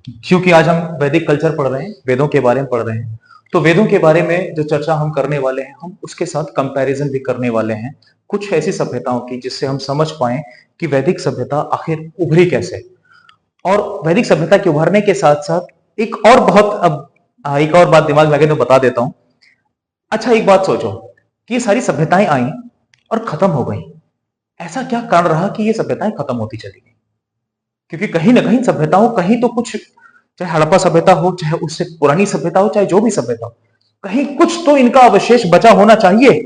क्योंकि आज हम वैदिक कल्चर पढ़ रहे हैं, वेदों के बारे में पढ़ रहे हैं, तो वेदों के बारे में जो चर्चा हम करने वाले हैं, हम उसके साथ कंपैरिजन भी करने वाले हैं कुछ ऐसी सभ्यताओं की, जिससे हम समझ पाए कि वैदिक सभ्यता आखिर उभरी कैसे। और वैदिक सभ्यता के उभरने के साथ साथ एक और बहुत अब एक और बात दिमाग में आ गई तो बता देता हूं। अच्छा, एक बात सोचो कि ये सारी सभ्यताएं आई और खत्म हो गई, ऐसा क्या कारण रहा कि ये सभ्यताएं खत्म होती चली गई? क्योंकि कहीं ना कहीं सभ्यताओं, कहीं तो कुछ, चाहे हड़प्पा सभ्यता हो, चाहे उससे पुरानी सभ्यता हो, चाहे जो भी सभ्यता हो, कहीं कुछ तो इनका अवशेष बचा होना चाहिए,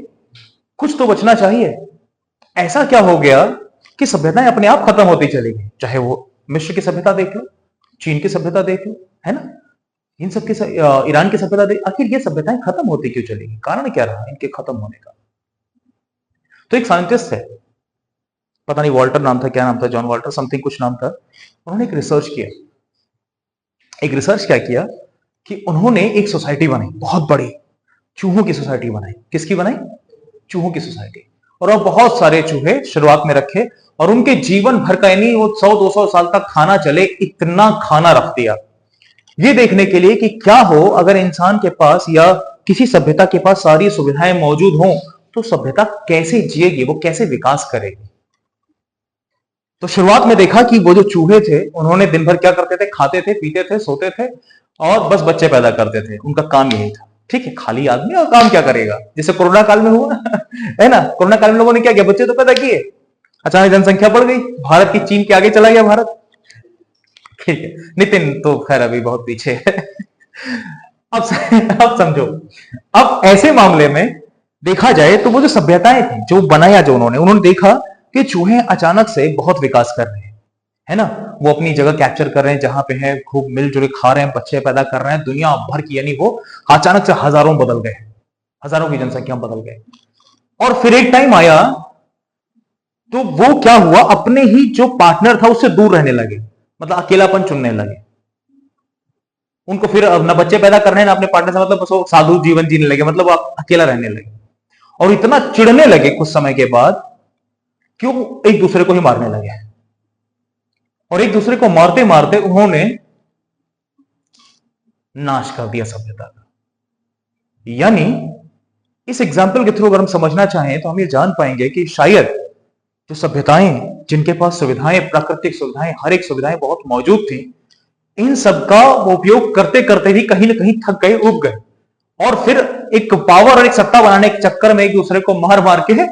कुछ तो बचना चाहिए। ऐसा क्या हो गया कि सभ्यताएं अपने आप खत्म होती चली गई? चाहे वो मिस्र की सभ्यता देख लो, चीन की सभ्यता देख लो, है ना, इन सब की ईरान की सभ्यता देख, आखिर ये सभ्यताएं खत्म होती क्यों चली गई? कारण क्या रहा इनके खत्म होने का? तो एक साइंटिस्ट है, पता नहीं वॉल्टर नाम था, क्या नाम था, जॉन वॉल्टर समथिंग कुछ नाम था। उन्होंने एक रिसर्च किया। एक रिसर्च क्या किया कि उन्होंने एक सोसाइटी बनाई, बहुत बड़ी चूहों की सोसाइटी बनाई। किसकी बनाई? चूहों की सोसाइटी। और वो बहुत सारे चूहे शुरुआत में रखे, और उनके जीवन भर का, यानी वो 100-200 साल तक खाना चले, इतना खाना रख दिया, ये देखने के लिए कि क्या हो अगर इंसान के पास या किसी सभ्यता के पास सारी सुविधाएं मौजूद हों, तो सभ्यता कैसे जिएगी, वो कैसे विकास करेगी। तो शुरुआत में देखा कि वो जो चूहे थे, उन्होंने दिन भर क्या करते थे? खाते थे, पीते थे, सोते थे, और बस बच्चे पैदा करते थे। उनका काम यही था। ठीक है, खाली आदमी और काम क्या करेगा, जैसे कोरोना काल में हुआ है ना। कोरोना काल में लोगों ने क्या किया? बच्चे तो पैदा किए, अचानक जनसंख्या बढ़ गई, भारत की चीन के आगे चला गया भारत। ठीक है, नितिन तो खैर अभी बहुत पीछे है अब समझो, अब ऐसे मामले में देखा जाए तो वो जो सभ्यताएं थी, जो बनाया, जो उन्होंने देखा कि चूहे अचानक से बहुत विकास कर रहे हैं, है ना, वो अपनी जगह कैप्चर कर रहे हैं, जहां पे है खूब मिलजुल खा रहे हैं, बच्चे पैदा कर रहे हैं दुनिया भर की, यानी वो अचानक से हजारों बदल गए, हजारों की जनसंख्या बदल गए। और फिर एक टाइम आया तो वो क्या हुआ, अपने ही जो पार्टनर था उससे दूर रहने लगे, मतलब अकेलापन चुनने लगे। उनको फिर अब ना बच्चे पैदा करने ना अपने पार्टनर से, मतलब बस वो साधु जीवन जीने लगे, मतलब वो अकेला रहने लगे। और इतना चिढ़ने लगे कुछ समय के बाद, क्यों एक दूसरे को ही मारने लगे। और एक दूसरे को मारते मारते उन्होंने नाश कर दिया सभ्यता का। यानी इस एग्जाम्पल के थ्रू अगर हम समझना चाहें तो हम ये जान पाएंगे कि शायद जो सभ्यताएं, जिनके पास सुविधाएं, प्राकृतिक सुविधाएं, हर एक सुविधाएं बहुत मौजूद थी, इन सब का उपयोग करते करते भी कहीं ना कहीं थक गए, उब गए, और फिर एक पावर और एक सत्ता बनाने के चक्कर में एक दूसरे को मार मार के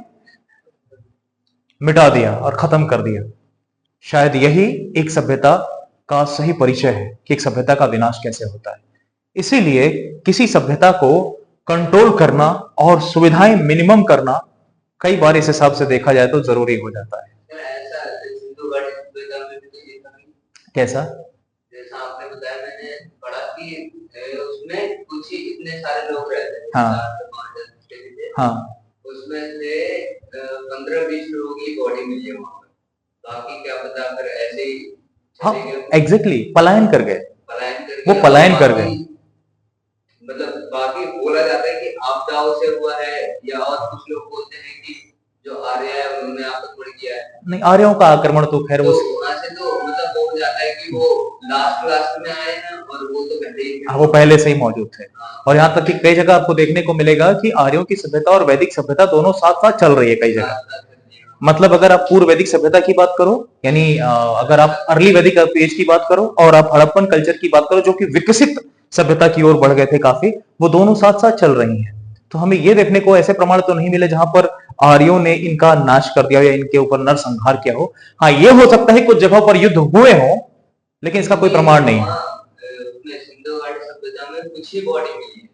मिटा दिया और खत्म कर दिया। शायद यही एक सभ्यता का सही परिचय है कि एक सभ्यता का विनाश कैसे होता है। इसीलिए किसी सभ्यता को कंट्रोल करना और सुविधाएं मिनिमम करना कई बार इस हिसाब से देखा जाए तो जरूरी हो जाता है। कैसा? जैसा आपने बताया, मैंने पढ़ा कि उसमें कुछ ही इतने सारे लोग रहते हैं। हाँ, हाँ, उसमें से 15-20 लोगों की बॉडी मिली है वहां पर, बाकी क्या पता फिर ऐसे ही। हाँ, एग्जैक्टली, पलायन कर गए, वो पलायन कर गए। मतलब बाकी बोला जाता है कि आपदाओं से हुआ है, या और कुछ लोग बोलते हैं कि जो आर्य है उन्होंने आक्रमण किया है। नहीं, आर्यों का आक्रमण तो खैर तो वहां से तो मतलब वो हो जाता है कि वो लास्ट में आए हैं, और वो तो पहले ही, हाँ, वो पहले से ही मौजूद थे। हाँ। और यहाँ तक कि कई जगह आपको देखने को मिलेगा कि आर्यों की सभ्यता और वैदिक सभ्यता दोनों साथ साथ चल रही है कई जगह। मतलब अगर आप पूर्व वैदिक सभ्यता की बात करो, यानी अगर आप अर्ली वैदिक एज की बात करो, और आप हड़प्पन कल्चर की बात करो जो कि विकसित सभ्यता की ओर बढ़ गए थे काफी, वो दोनों साथ साथ चल रही हैं। तो हमें ये देखने को ऐसे प्रमाण तो नहीं मिले जहां पर आर्यों ने इनका नाश कर दिया या इनके ऊपर नरसंहार किया हो। हाँ, ये हो सकता है कुछ जगहों पर युद्ध हुए हों, लेकिन इसका कोई प्रमाण नहीं है। सिंधु घाटी सभ्यता में कुछ ही बॉडी मिली है,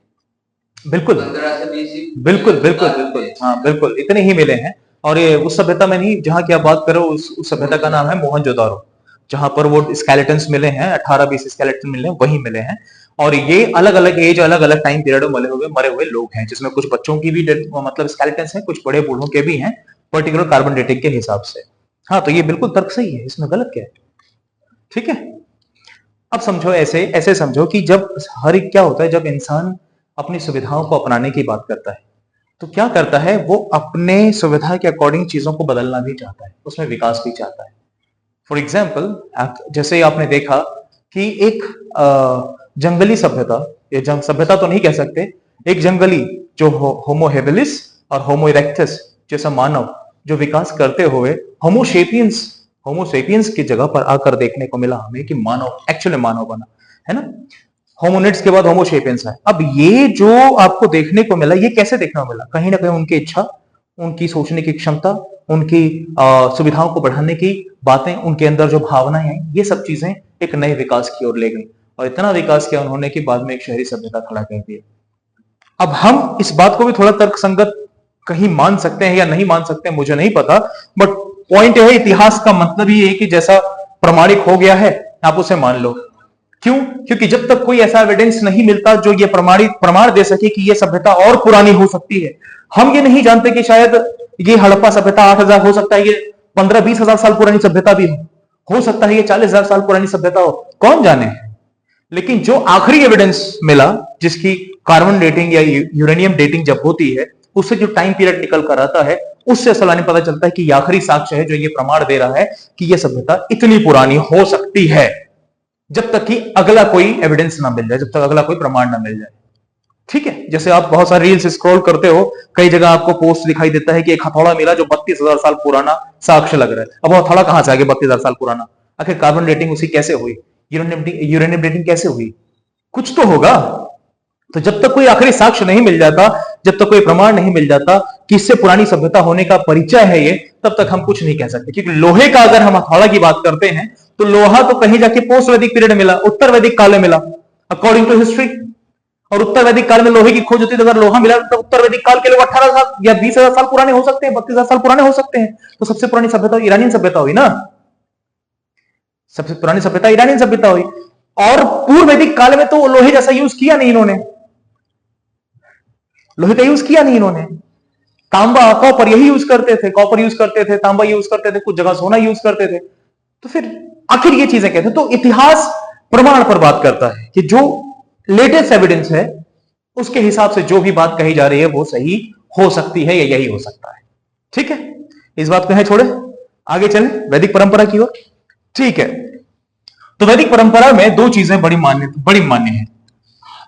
बिल्कुल 15 से 20, बिल्कुल बिल्कुल बिल्कुल, हाँ बिल्कुल, इतने ही मिले हैं। और ये उस सभ्यता में नहीं जहां की आप बात करो, उस सभ्यता का नाम है मोहनजोदारो, जहां पर वो स्केलेटन्स मिले हैं, 18-20 स्केलेटन मिले हैं, वही मिले हैं। और ये अलग अलग एज, अलग अलग टाइम पीरियड में मरे हुए लोग हैं, जिसमें कुछ बच्चों की भी मतलब स्केलेटन्स हैं, कुछ बड़े बूढ़ों के भी हैं, पर्टिकुलर कार्बन डेटिंग के हिसाब से। हाँ, तो ये बिल्कुल तर्क सही है, इसमें गलत क्या है? ठीक है। अब समझो, ऐसे ऐसे समझो कि जब हर एक क्या होता है, जब इंसान अपनी सुविधाओं को अपनाने की बात करता है, तो क्या करता है, वो अपने सुविधा के अकॉर्डिंग चीजों को बदलना भी चाहता है, उसमें विकास भी चाहता है। फॉर एग्जाम्पल, जैसे आपने देखा कि एक जंगली सभ्यता, ये सभ्यता तो नहीं कह सकते, एक जंगली जो होमो हेबिलिस और होमो इरेक्टस जैसा मानव जो विकास करते हुए होमोसेपियंस की जगह पर आकर देखने को मिला हमें कि मानव एक्चुअली मानव बना, है ना। होमोनिड्स के बाद होमोसेपियंस है। अब ये जो आपको देखने को मिला, ये कैसे देखने को मिला? कहीं ना कहीं उनकी इच्छा, उनकी सोचने की क्षमता, उनकी सुविधाओं को बढ़ाने की बातें, उनके अंदर जो भावनाएं हैं, ये सब चीजें एक नए विकास की ओर ले गई और इतना विकास किया उन्होंने कि बाद में एक शहरी सभ्यता खड़ा कर दिया। अब हम इस बात को भी थोड़ा तर्कसंगत कहीं मान सकते हैं या नहीं मान सकते हैं, मुझे नहीं पता, बट पॉइंट यह है, इतिहास का मतलब ये है कि जैसा प्रमाणिक हो गया है आप उसे मान लो। क्यों? क्योंकि जब तक कोई ऐसा एविडेंस नहीं मिलता जो ये प्रमाण दे सके कि ये सभ्यता और पुरानी हो सकती है। हम ये नहीं जानते कि शायद ये हड़प्पा सभ्यता 8,000 हो सकता है, ये 15-20 हजार साल पुरानी सभ्यता भी हो सकता है ये 40,000 साल पुरानी सभ्यता हो, कौन जाने। लेकिन जो आखिरी एविडेंस मिला, जिसकी कार्बन डेटिंग या यूरेनियम डेटिंग जब होती है, उससे जो टाइम पीरियड निकल कर आता है, उससे सलानी पता चलता है कि यह आखिरी साक्ष्य है जो ये प्रमाण दे रहा है कि यह सभ्यता इतनी पुरानी हो सकती है, जब तक कि अगला कोई एविडेंस ना मिल जाए, जब तक अगला कोई प्रमाण ना मिल जाए। ठीक है, जैसे आप बहुत सारे रील्स स्क्रॉल करते हो, कई जगह आपको पोस्ट दिखाई देता है कि एक हथौड़ा मिला जो 32,000 साल पुराना साक्ष्य लग रहा है। अब वो हथौड़ा कहां से आ गया 32,000 साल पुराना? आखिर कार्बन डेटिंग उसी कैसे हुई? यूरेनियम डेटिंग कैसे हुई? कुछ तो होगा। तो जब तक कोई आखिरी साक्ष्य नहीं मिल जाता, जब तक कोई प्रमाण नहीं मिल जाता कि इससे पुरानी सभ्यता होने का परिचय है ये, तब तक हम कुछ नहीं कह सकते। क्योंकि लोहे का अगर हम हथौड़ा की बात करते हैं तो लोहा तो कहीं जाके पोस्ट वैदिक पीरियड मिला, उत्तर वैदिक काल में मिला अकॉर्डिंग टू हिस्ट्री। और उत्तर वैदिक काल में लोहे की खोज होती है, तो अगर लोहा मिला तो उत्तर वैदिक काल के लोग 18 साल या 20,000 साल पुराने हो सकते हैं, 32,000 साल पुराने हो सकते हैं। तो सबसे पुरानी सभ्यता ईरानी सभ्यता हुई ना, सबसे पुरानी सभ्यता ईरानी सभ्यता हुई। और पूर्व वैदिक काल में तो लोहे जैसा यूज किया नहीं इन्होंने, लोहे का यूज किया नहीं इन्होंने। तांबा कॉपर यही यूज करते थे, कॉपर यूज करते थे, तांबा यूज करते थे, कुछ जगह सोना यूज करते थे। तो फिर आखिर ये चीजें कहते हैं। तो इतिहास प्रमाण पर बात करता है कि जो लेटेस्ट एविडेंस है उसके हिसाब से जो भी बात कही जा रही है वो सही हो सकती है या यही हो सकता है। ठीक है, इस बात को है छोड़े, आगे चले वैदिक परंपरा की ओर। ठीक है, तो वैदिक परंपरा में दो चीजें बड़ी मान्य है।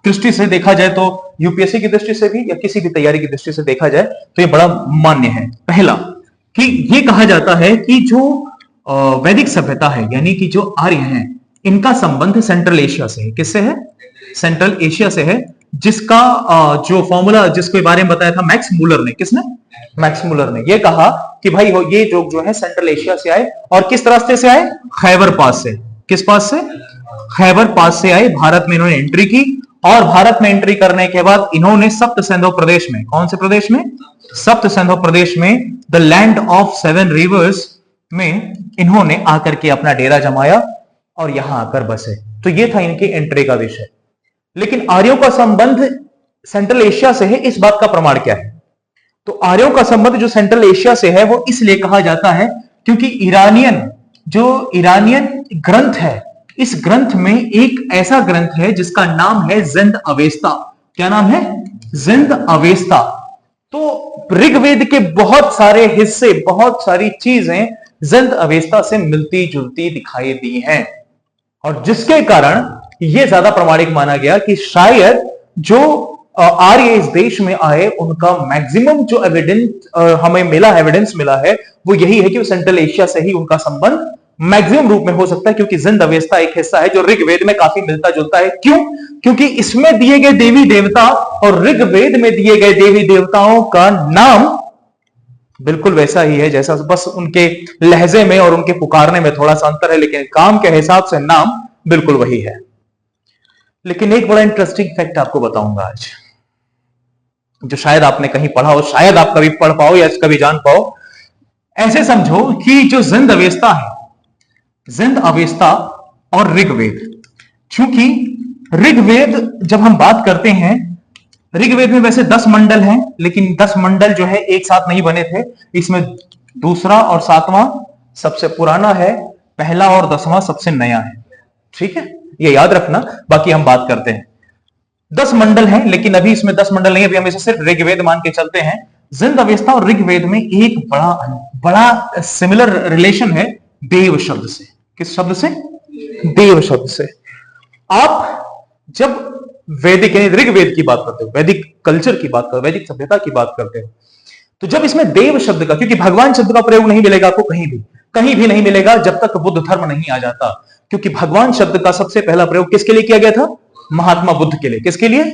दृष्टि से देखा जाए तो यूपीएससी की दृष्टि से भी या किसी भी तैयारी की दृष्टि से देखा जाए तो ये बड़ा मान्य है। पहला कि ये कहा जाता है कि जो वैदिक सभ्यता है, यानी कि जो आर्य हैं, इनका संबंध सेंट्रल एशिया से है। किससे है? सेंट्रल एशिया से है, जिसका जो फॉर्मूला जिसके बारे में बताया था मैक्स मूलर ने। किसने? मैक्स मूलर ने ये कहा कि भाई ये जो है सेंट्रल एशिया से आए। और किस रास्ते से आए? खैबर पास से। किस पास से? खैबर पास से आए। भारत में इन्होंने एंट्री की और भारत में एंट्री करने के बाद इन्होंने सप्त सिंधु प्रदेश में, कौन से प्रदेश में? सप्त सिंधु प्रदेश में, द लैंड ऑफ 7 रिवर्स में इन्होंने आकर के अपना डेरा जमाया और यहां आकर बसे। तो ये था इनकी एंट्री का विषय। लेकिन आर्यों का संबंध सेंट्रल एशिया से है, इस बात का प्रमाण क्या है? तो आर्यों का संबंध जो सेंट्रल एशिया से है वो इसलिए कहा जाता है क्योंकि ईरानियन ग्रंथ है, इस ग्रंथ में एक ऐसा ग्रंथ है जिसका नाम है जिंद अवेस्ता। क्या नाम है? जिंद अवेस्ता। तो ऋग्वेद के बहुत सारे हिस्से, बहुत सारी चीजें जिंद अवेस्ता से मिलती जुलती दिखाई दी हैं और जिसके कारण यह ज्यादा प्रमाणिक माना गया कि शायद जो आर्य इस देश में आए उनका मैक्सिमम जो हमें एविडेंस मिला है वो यही है कि सेंट्रल एशिया से ही उनका संबंध मैक्सिमम रूप में हो सकता है। क्योंकि जिंद अवेस्ता एक हिस्सा है जो ऋग्वेद में काफी मिलता जुलता है। क्यों? क्योंकि इसमें दिए गए देवी देवता और ऋग्वेद में दिए गए देवी देवताओं का नाम बिल्कुल वैसा ही है जैसा, बस उनके लहजे में और उनके पुकारने में थोड़ा सा अंतर है, लेकिन काम के हिसाब से नाम बिल्कुल वही है। लेकिन एक बड़ा इंटरेस्टिंग फैक्ट आपको बताऊंगा आज, जो शायद आपने कहीं पढ़ा हो, शायद आप कभी पढ़ पाओ या कभी जान पाओ। ऐसे समझो कि जो जिंद अवेस्ता है, जिंद अवेस्ता और ऋग्वेद, क्योंकि ऋग्वेद जब हम बात करते हैं, ऋग्वेद में वैसे 10 मंडल हैं, लेकिन 10 मंडल जो है एक साथ नहीं बने थे। इसमें दूसरा और 7वां सबसे पुराना है, पहला और 10वां सबसे नया है। ठीक है, ये याद रखना। बाकी हम बात करते हैं, 10 मंडल हैं, लेकिन अभी इसमें 10 मंडल नहीं है, अभी हम इसे सिर्फ ऋग्वेद मान के चलते हैं। जिंद अवेस्ता और ऋग्वेद में एक बड़ा सिमिलर रिलेशन है देव शब्द से। किस शब्द से? देव शब्द से। आप जब वैदिक यानी ऋग्वेद की बात करते हो, वैदिक कल्चर की बात करते हो, वैदिक सभ्यता की बात करते हो, तो जब इसमें देव शब्द का, क्योंकि भगवान शब्द का प्रयोग नहीं मिलेगा आपको कहीं भी नहीं मिलेगा जब तक बुद्ध धर्म नहीं आ जाता, क्योंकि भगवान शब्द का सबसे पहला प्रयोग किसके लिए किया गया था? महात्मा बुद्ध के लिए। किसके लिए?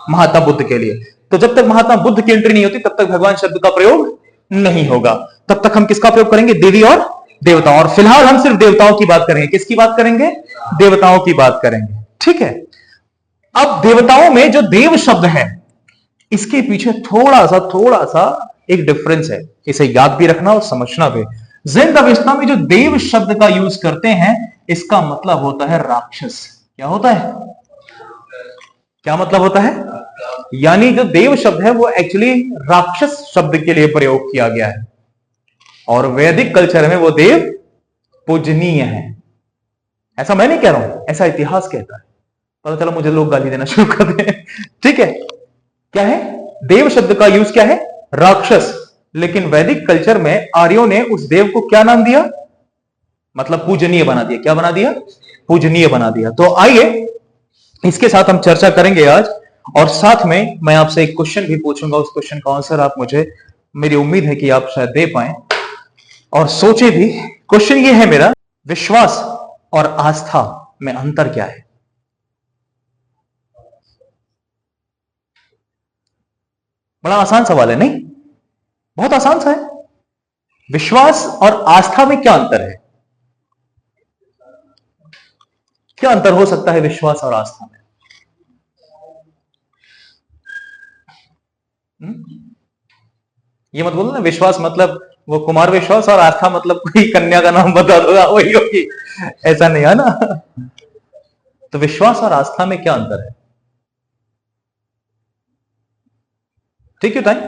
महात्मा बुद्ध के लिए। तो जब तक महात्मा बुद्ध की एंट्री नहीं होती तब तक भगवान शब्द का प्रयोग नहीं होगा। तब तक हम किसका प्रयोग करेंगे? देवी और देवताओं। और फिलहाल हम सिर्फ देवताओं की बात करेंगे। किसकी बात करेंगे? देवताओं की बात करेंगे। ठीक है। अब देवताओं में जो देव शब्द है, इसके पीछे थोड़ा सा एक डिफरेंस है, इसे याद भी रखना और समझना भी। जैन अवस्था में जो देव शब्द का यूज करते हैं, इसका मतलब होता है राक्षस। क्या होता है? क्या मतलब होता है? यानी जो देव शब्द है वो एक्चुअली राक्षस शब्द के लिए प्रयोग किया गया है, और वैदिक कल्चर में वो देव पूजनीय है। ऐसा मैं नहीं कह रहा हूं, ऐसा इतिहास कहता है। पता चला मुझे लोग गाली देना शुरू कर दें। ठीक है, क्या है? देव शब्द का यूज क्या है? राक्षस। लेकिन वैदिक कल्चर में आर्यों ने उस देव को क्या नाम दिया? मतलब पूजनीय बना दिया। क्या बना दिया? पूजनीय बना दिया। तो आइए इसके साथ हम चर्चा करेंगे आज, और साथ में मैं आपसे एक क्वेश्चन भी पूछूंगा। उस क्वेश्चन का आंसर आप मुझे, मेरी उम्मीद है कि आप शायद दे पाए और सोचे भी। क्वेश्चन ये है मेरा, विश्वास और आस्था में अंतर क्या है? बड़ा आसान सवाल है, नहीं? बहुत आसान सा है। विश्वास और आस्था में क्या अंतर है? क्या अंतर हो सकता है विश्वास और आस्था में? ये मत बोलो ना विश्वास मतलब वो कुमार विश्वास और आस्था मतलब कोई कन्या का नाम बता दो वही होगी, ऐसा नहीं है ना। तो विश्वास और आस्था में क्या अंतर है? ठीक है टाइम,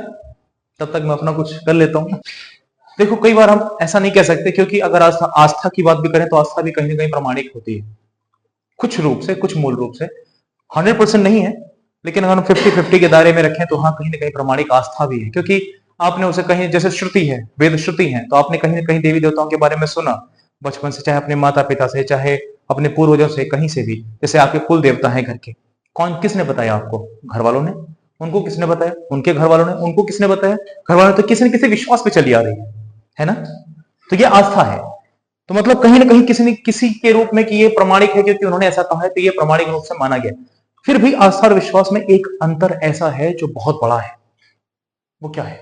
तब तक मैं अपना कुछ कर लेता हूं। देखो, कई बार हम ऐसा नहीं कह सकते, क्योंकि अगर आस्था की बात भी करें तो आस्था भी कहीं ना कहीं प्रामाणिक होती है, कुछ रूप से, कुछ मूल रूप से। 100% नहीं है, लेकिन अगर हम 50-50 के दायरे में रखें तो हाँ, कहीं ना कहीं प्रामाणिक आस्था भी है। क्योंकि आपने उसे कहीं, जैसे श्रुति है, वेद श्रुति है, तो आपने कहीं ना कहीं देवी देवताओं के बारे में सुना बचपन से, चाहे अपने माता पिता से, चाहे अपने पूर्वजों से, कहीं से भी। जैसे आपके कुल देवता हैं घर के, कौन, किसने बताया आपको? घर वालों ने। उनको किसने बताया? उनके घर वालों ने। उनको किसने बताया? घर वालों ने। तो किसी न किसी विश्वास पे चली आ रही है ना? तो ये आस्था है। तो मतलब कहीं ना कहीं किसी ने किसी के रूप में कि ये प्रमाणिक है, क्योंकि उन्होंने ऐसा कहा है, तो ये प्रमाणिक रूप से माना गया। फिर भी आस्था और विश्वास में एक अंतर ऐसा है जो बहुत बड़ा है। वो क्या है?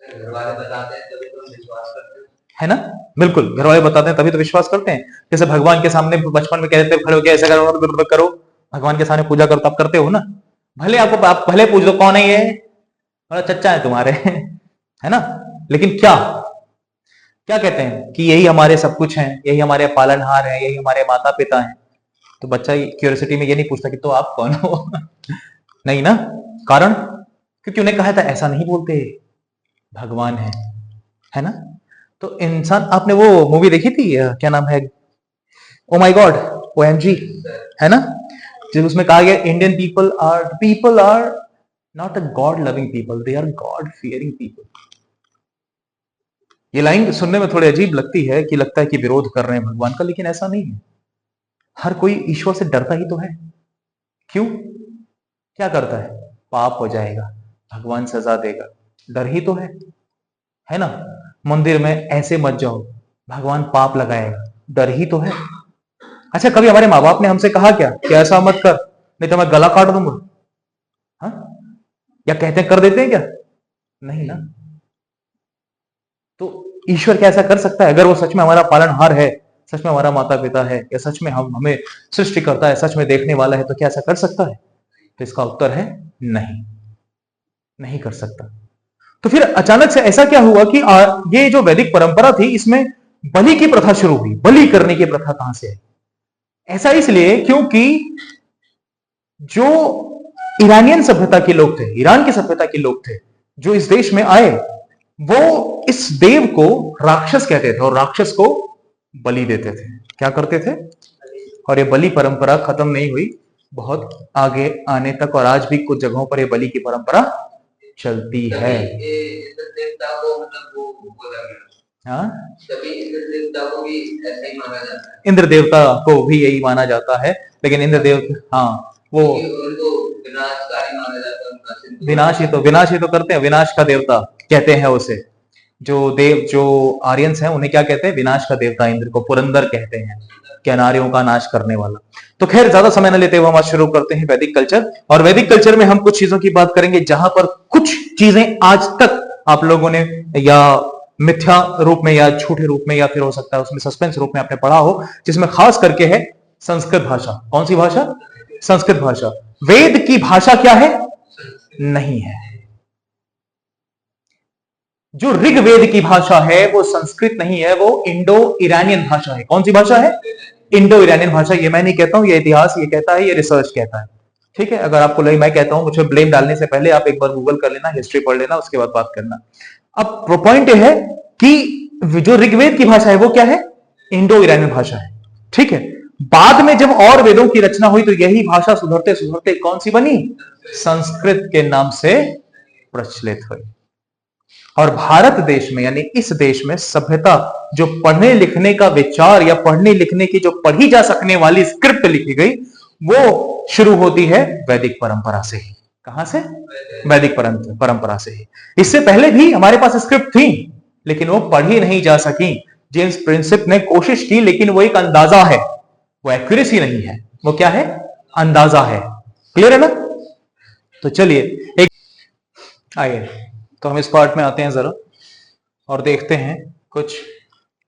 घर वाले बताते हैं तभी तो विश्वास करते हैं, है ना? बिल्कुल, घर वाले बताते हैं तभी तो विश्वास करते हैं। जैसे भगवान के सामने बचपन में कहते थे, खड़े होकर ऐसा करो, भगवान के सामने पूजा करो, तब करते हो ना। भले आपको, आप भले पूछ लो कौन है ये, बड़ा चच्चा है तुम्हारे, है ना? लेकिन क्या क्या कहते हैं कि यही हमारे सब कुछ हैं, यही हमारे पालनहार हैं, यही हमारे माता पिता हैं। तो बच्चा क्यूरियोसिटी में ये नहीं पूछता कि तो आप कौन हो। नहीं ना। कारण, क्योंकि उन्हें कहा था ऐसा नहीं बोलते, भगवान है ना? तो इंसान, आपने वो मूवी देखी थी, क्या नाम है, ओ माय गॉड, OMG, है ना? जब उसमें कहा गया Indian people are not a god loving people, they are god fearing people. ये लाइन सुनने में थोड़ी अजीब लगती है, कि लगता है कि विरोध कर रहे हैं भगवान का, लेकिन ऐसा नहीं है। हर कोई ईश्वर से डरता ही तो है। क्यों? क्या करता है? पाप हो जाएगा, भगवान सजा देगा, डर ही तो है ना? मंदिर में ऐसे मत जाओ, भगवान पाप लगाएगा, डर ही तो है। अच्छा, कभी हमारे माँ बाप ने हमसे कहा क्या कि ऐसा मत कर, नहीं तो मैं गला काट दूंगा? हाँ? या कहते हैं, कर देते हैं क्या? नहीं ना। तो ईश्वर क्या ऐसा कर सकता है? अगर वो सच में हमारा पालनहार है, सच में हमारा माता पिता है, या सच में हमें सृष्टि करता है, सच में देखने वाला है, तो क्या ऐसा कर सकता है? तो इसका उत्तर है नहीं, नहीं कर सकता। तो फिर अचानक से ऐसा क्या हुआ कि ये जो वैदिक परंपरा थी, इसमें बलि की प्रथा शुरू हुई। बलि करने की प्रथा कहां से है? ऐसा इसलिए क्योंकि जो ईरानियन सभ्यता के लोग थे, ईरान की सभ्यता के लोग थे, जो इस देश में आए, वो इस देव को राक्षस कहते थे और राक्षस को बलि देते थे। क्या करते थे? और ये बलि परंपरा खत्म नहीं हुई, बहुत आगे आने तक, और आज भी कुछ जगहों पर ये बलि की परंपरा चलती है। हाँ, सभी इंद्र देवता को भी ऐसा ही माना जाता है। इंद्र देवता को भी यही माना जाता है, लेकिन इंद्र देवता, हाँ, वो उनको विनाशकारी माना जाता है, उनका विनाश ही तो करते हैं, विनाश का देवता कहते हैं उसे। जो आर्यंस हैं उन्हें क्या कहते हैं, विनाश का देवता इंद्र को पुरंदर कहते हैं, क्या नारियों का नाश करने वाला। तो खैर ज्यादा समय न लेते हुए हम आज शुरू करते हैं वैदिक कल्चर। और वैदिक कल्चर में हम कुछ चीजों की बात करेंगे जहां पर कुछ चीजें आज तक आप लोगों ने या मिथ्या रूप में या झूठे रूप में या फिर हो सकता है उसमें सस्पेंस रूप में आपने पढ़ा हो, जिसमें खास करके है संस्कृत भाषा। कौन सी भाषा? संस्कृत भाषा। वेद की भाषा क्या है? नहीं है। जो ऋग्वेद की भाषा है वो संस्कृत नहीं है, वो इंडो ईरानियन भाषा है। कौन सी भाषा है? इंडो ईरानियन भाषा। ये मैं नहीं कहता हूं, ये इतिहास ये कहता है, ये रिसर्च कहता है। ठीक है, अगर आपको लगे मैं कहता हूं, मुझे ब्लेम डालने से पहले आप एक बार गूगल कर लेना, हिस्ट्री पढ़ लेना, उसके बाद बात करना। अब पॉइंट यह है कि जो ऋग्वेद की भाषा है वो क्या है? इंडो ईरानियन भाषा है। ठीक है, बाद में जब और वेदों की रचना हुई तो यही भाषा सुधरते सुधरते कौन सी बनी? संस्कृत के नाम से प्रचलित हुई। और भारत देश में यानी इस देश में सभ्यता, जो पढ़ने लिखने का विचार या पढ़ने लिखने की जो पढ़ी जा सकने वाली स्क्रिप्ट लिखी गई, वो शुरू होती है वैदिक परंपरा से ही। कहां से? वैदिक परंपरा से ही। इससे पहले भी हमारे पास स्क्रिप्ट थी, लेकिन वो पढ़ी नहीं जा सकी। जेम्स प्रिंसिप ने कोशिश की, लेकिन वो एक अंदाजा है, वो एक्यूरेसी नहीं है। वो क्या है? अंदाजा है। क्लियर है ना? तो चलिए एक आइए, तो हम इस पार्ट में आते हैं जरा और देखते हैं कुछ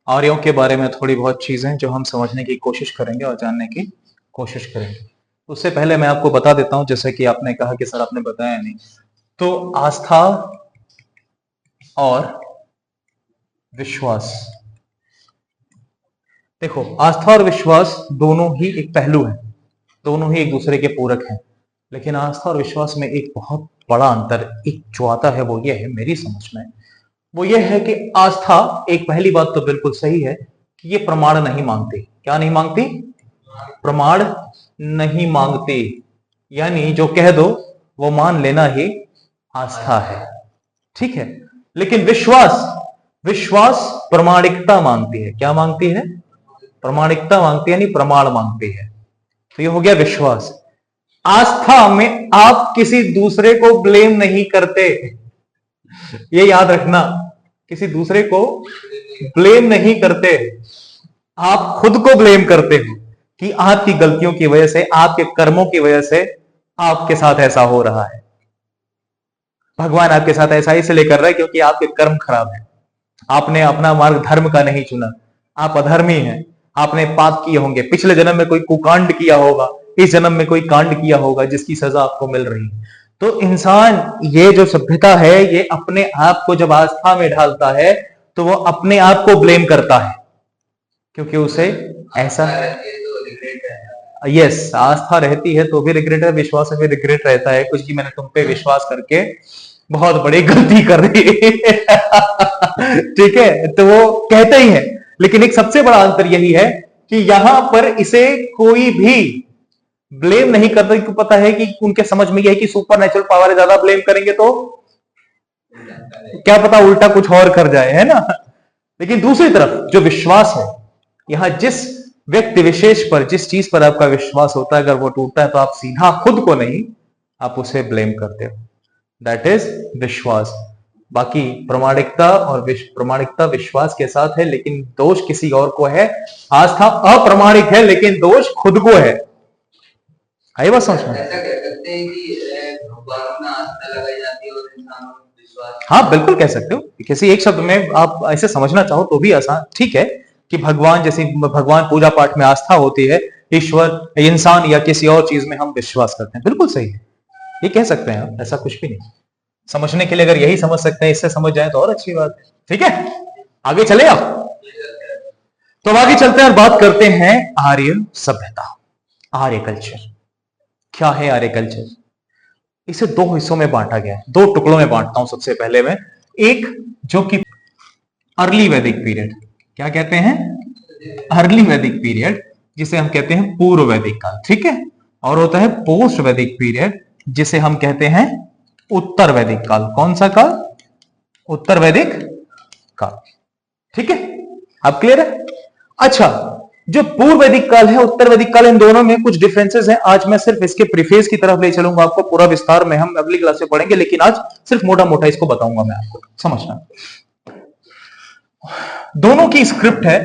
आर्यों के बारे में थोड़ी बहुत चीजें जो हम समझने की कोशिश करेंगे और जानने की कोशिश करेंगे। उससे पहले मैं आपको बता देता हूं, जैसे कि आपने कहा कि सर आपने बताया नहीं, तो आस्था और विश्वास, देखो आस्था और विश्वास दोनों ही एक पहलू है, दोनों ही एक दूसरे के पूरक हैं। लेकिन आस्था और विश्वास में एक बहुत बड़ा अंतर एक जो आता है वो ये है मेरी समझ में, वो ये है कि आस्था, एक पहली बात तो बिल्कुल सही है कि ये प्रमाण नहीं मांगती। क्या नहीं मांगती? प्रमाण नहीं मांगती, यानी जो कह दो वो मान लेना ही आस्था है। ठीक है, लेकिन विश्वास प्रमाणिकता मांगती है। क्या मांगती है? प्रमाणिकता मांगती है, यानी प्रमाण मांगती है। तो ये हो गया विश्वास। आस्था में आप किसी दूसरे को ब्लेम नहीं करते, ये याद रखना, किसी दूसरे को ब्लेम नहीं करते, आप खुद को ब्लेम करते हो कि आपकी गलतियों की वजह से, आपके कर्मों की वजह से आपके साथ ऐसा हो रहा है। भगवान आपके साथ ऐसा इसलिए कर रहा है क्योंकि आपके कर्म खराब है, आपने अपना मार्ग धर्म का नहीं चुना, आप अधर्मी हैं, आपने पाप किए होंगे, पिछले जन्म में कोई कुकांड किया होगा, इस जन्म में कोई कांड किया होगा जिसकी सजा आपको मिल रही है। तो इंसान, ये जो सभ्यता है, ये अपने आप को जब आस्था में ढालता है तो वो अपने आप को ब्लेम करता है, क्योंकि उसे ऐसा, यस, आस्था रहती है तो भी रिग्रेट है, विश्वास में भी रिग्रेट रहता है, कुछ कि मैंने तुम पे विश्वास करके बहुत बड़ी गलती कर दी। ठीक है, तो वो कहते ही है। लेकिन एक सबसे बड़ा अंतर यही है कि यहां पर इसे कोई भी ब्लेम नहीं करता, क्योंकि पता है कि उनके समझ में यह है कि सुपर नेचुरल पावर है, ज्यादा ब्लेम करेंगे तो क्या पता उल्टा कुछ और कर जाए, है ना। लेकिन दूसरी तरफ जो विश्वास है, यहां जिस व्यक्ति विशेष पर, जिस चीज पर आपका विश्वास होता है, अगर वो टूटता है तो आप सीधा खुद को नहीं, आप उसे ब्लेम करते हो। दैट इज विश्वास। बाकी प्रमाणिकता विश्वास के साथ है, लेकिन दोष किसी और को है। आस्था अप्रमाणिक है, लेकिन दोष खुद को है। आई बात समझ में? ऐसा कह सकते हैं कि भगवान में आस्था लगाई जाती है और इंसानों में विश्वास। हाँ बिल्कुल कह सकते हो, किसी एक शब्द में आप ऐसे समझना चाहो तो भी आसान, ठीक है, कि भगवान, जैसे भगवान पूजा पाठ में आस्था होती है, ईश्वर, इंसान या किसी और चीज में हम विश्वास करते हैं, बिल्कुल सही है, ये कह सकते हैं आप, ऐसा कुछ भी नहीं। समझने के लिए अगर यही समझ सकते हैं, इससे समझ जाए तो और अच्छी बात है। ठीक है, आगे चले आप। तो अब आगे चलते हैं और बात करते हैं आर्य सभ्यता, आर्य कल्चर। क्या है आर्य कल्चर? इसे दो हिस्सों में बांटा गया है, दो टुकड़ों में बांटता हूं सबसे पहले मैं। एक जो कि अर्ली वैदिक पीरियड, क्या कहते हैं? अर्ली वैदिक पीरियड, जिसे हम कहते हैं पूर्व वैदिक काल, ठीक है। और होता है पोस्ट वैदिक पीरियड, जिसे हम कहते हैं उत्तर वैदिक काल। कौन सा काल? उत्तर वैदिक काल। ठीक है, अब क्लियर है? अच्छा, जो पूर्व वैदिक काल है, उत्तर वैदिक काल, इन दोनों में कुछ डिफरेंसेस हैं। आज मैं सिर्फ इसके प्रीफेस की तरफ ले चलूंगा आपको, पूरा विस्तार में हम अगली क्लास में पढ़ेंगे, लेकिन आज सिर्फ मोटा मोटा इसको बताऊंगा मैं आपको, समझना। दोनों की स्क्रिप्ट है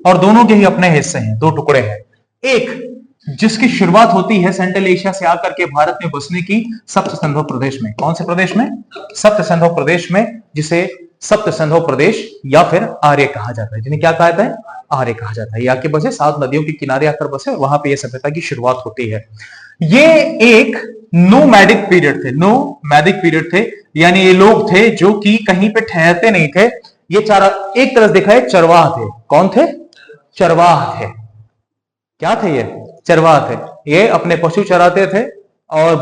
और दोनों के ही अपने हिस्से हैं, दो टुकड़े हैं। एक जिसकी शुरुआत होती है सेंट्रल एशिया से आकर के भारत में बसने की सप्त सिंधु प्रदेश में। कौन से प्रदेश में? सप्त सिंधु प्रदेश में, जिसे सप्त सिंधु प्रदेश या फिर आर्य कहा जाता है। जिन्हें क्या कहा जाता है? आर्य कहा जाता है। आके बसे, 7 नदियों के किनारे आकर बसे, वहां पे यह सभ्यता की शुरुआत होती है। ये एक नोमैडिक पीरियड थे, नोमैडिक पीरियड थे, यानी ये लोग थे जो कि कहीं पे ठहरते नहीं थे। ये चारा एक तरह से देखा है, चरवाह थे। कौन थे? चरवाह थे। क्या थे ये? चरवाह थे। ये अपने पशु चराते थे और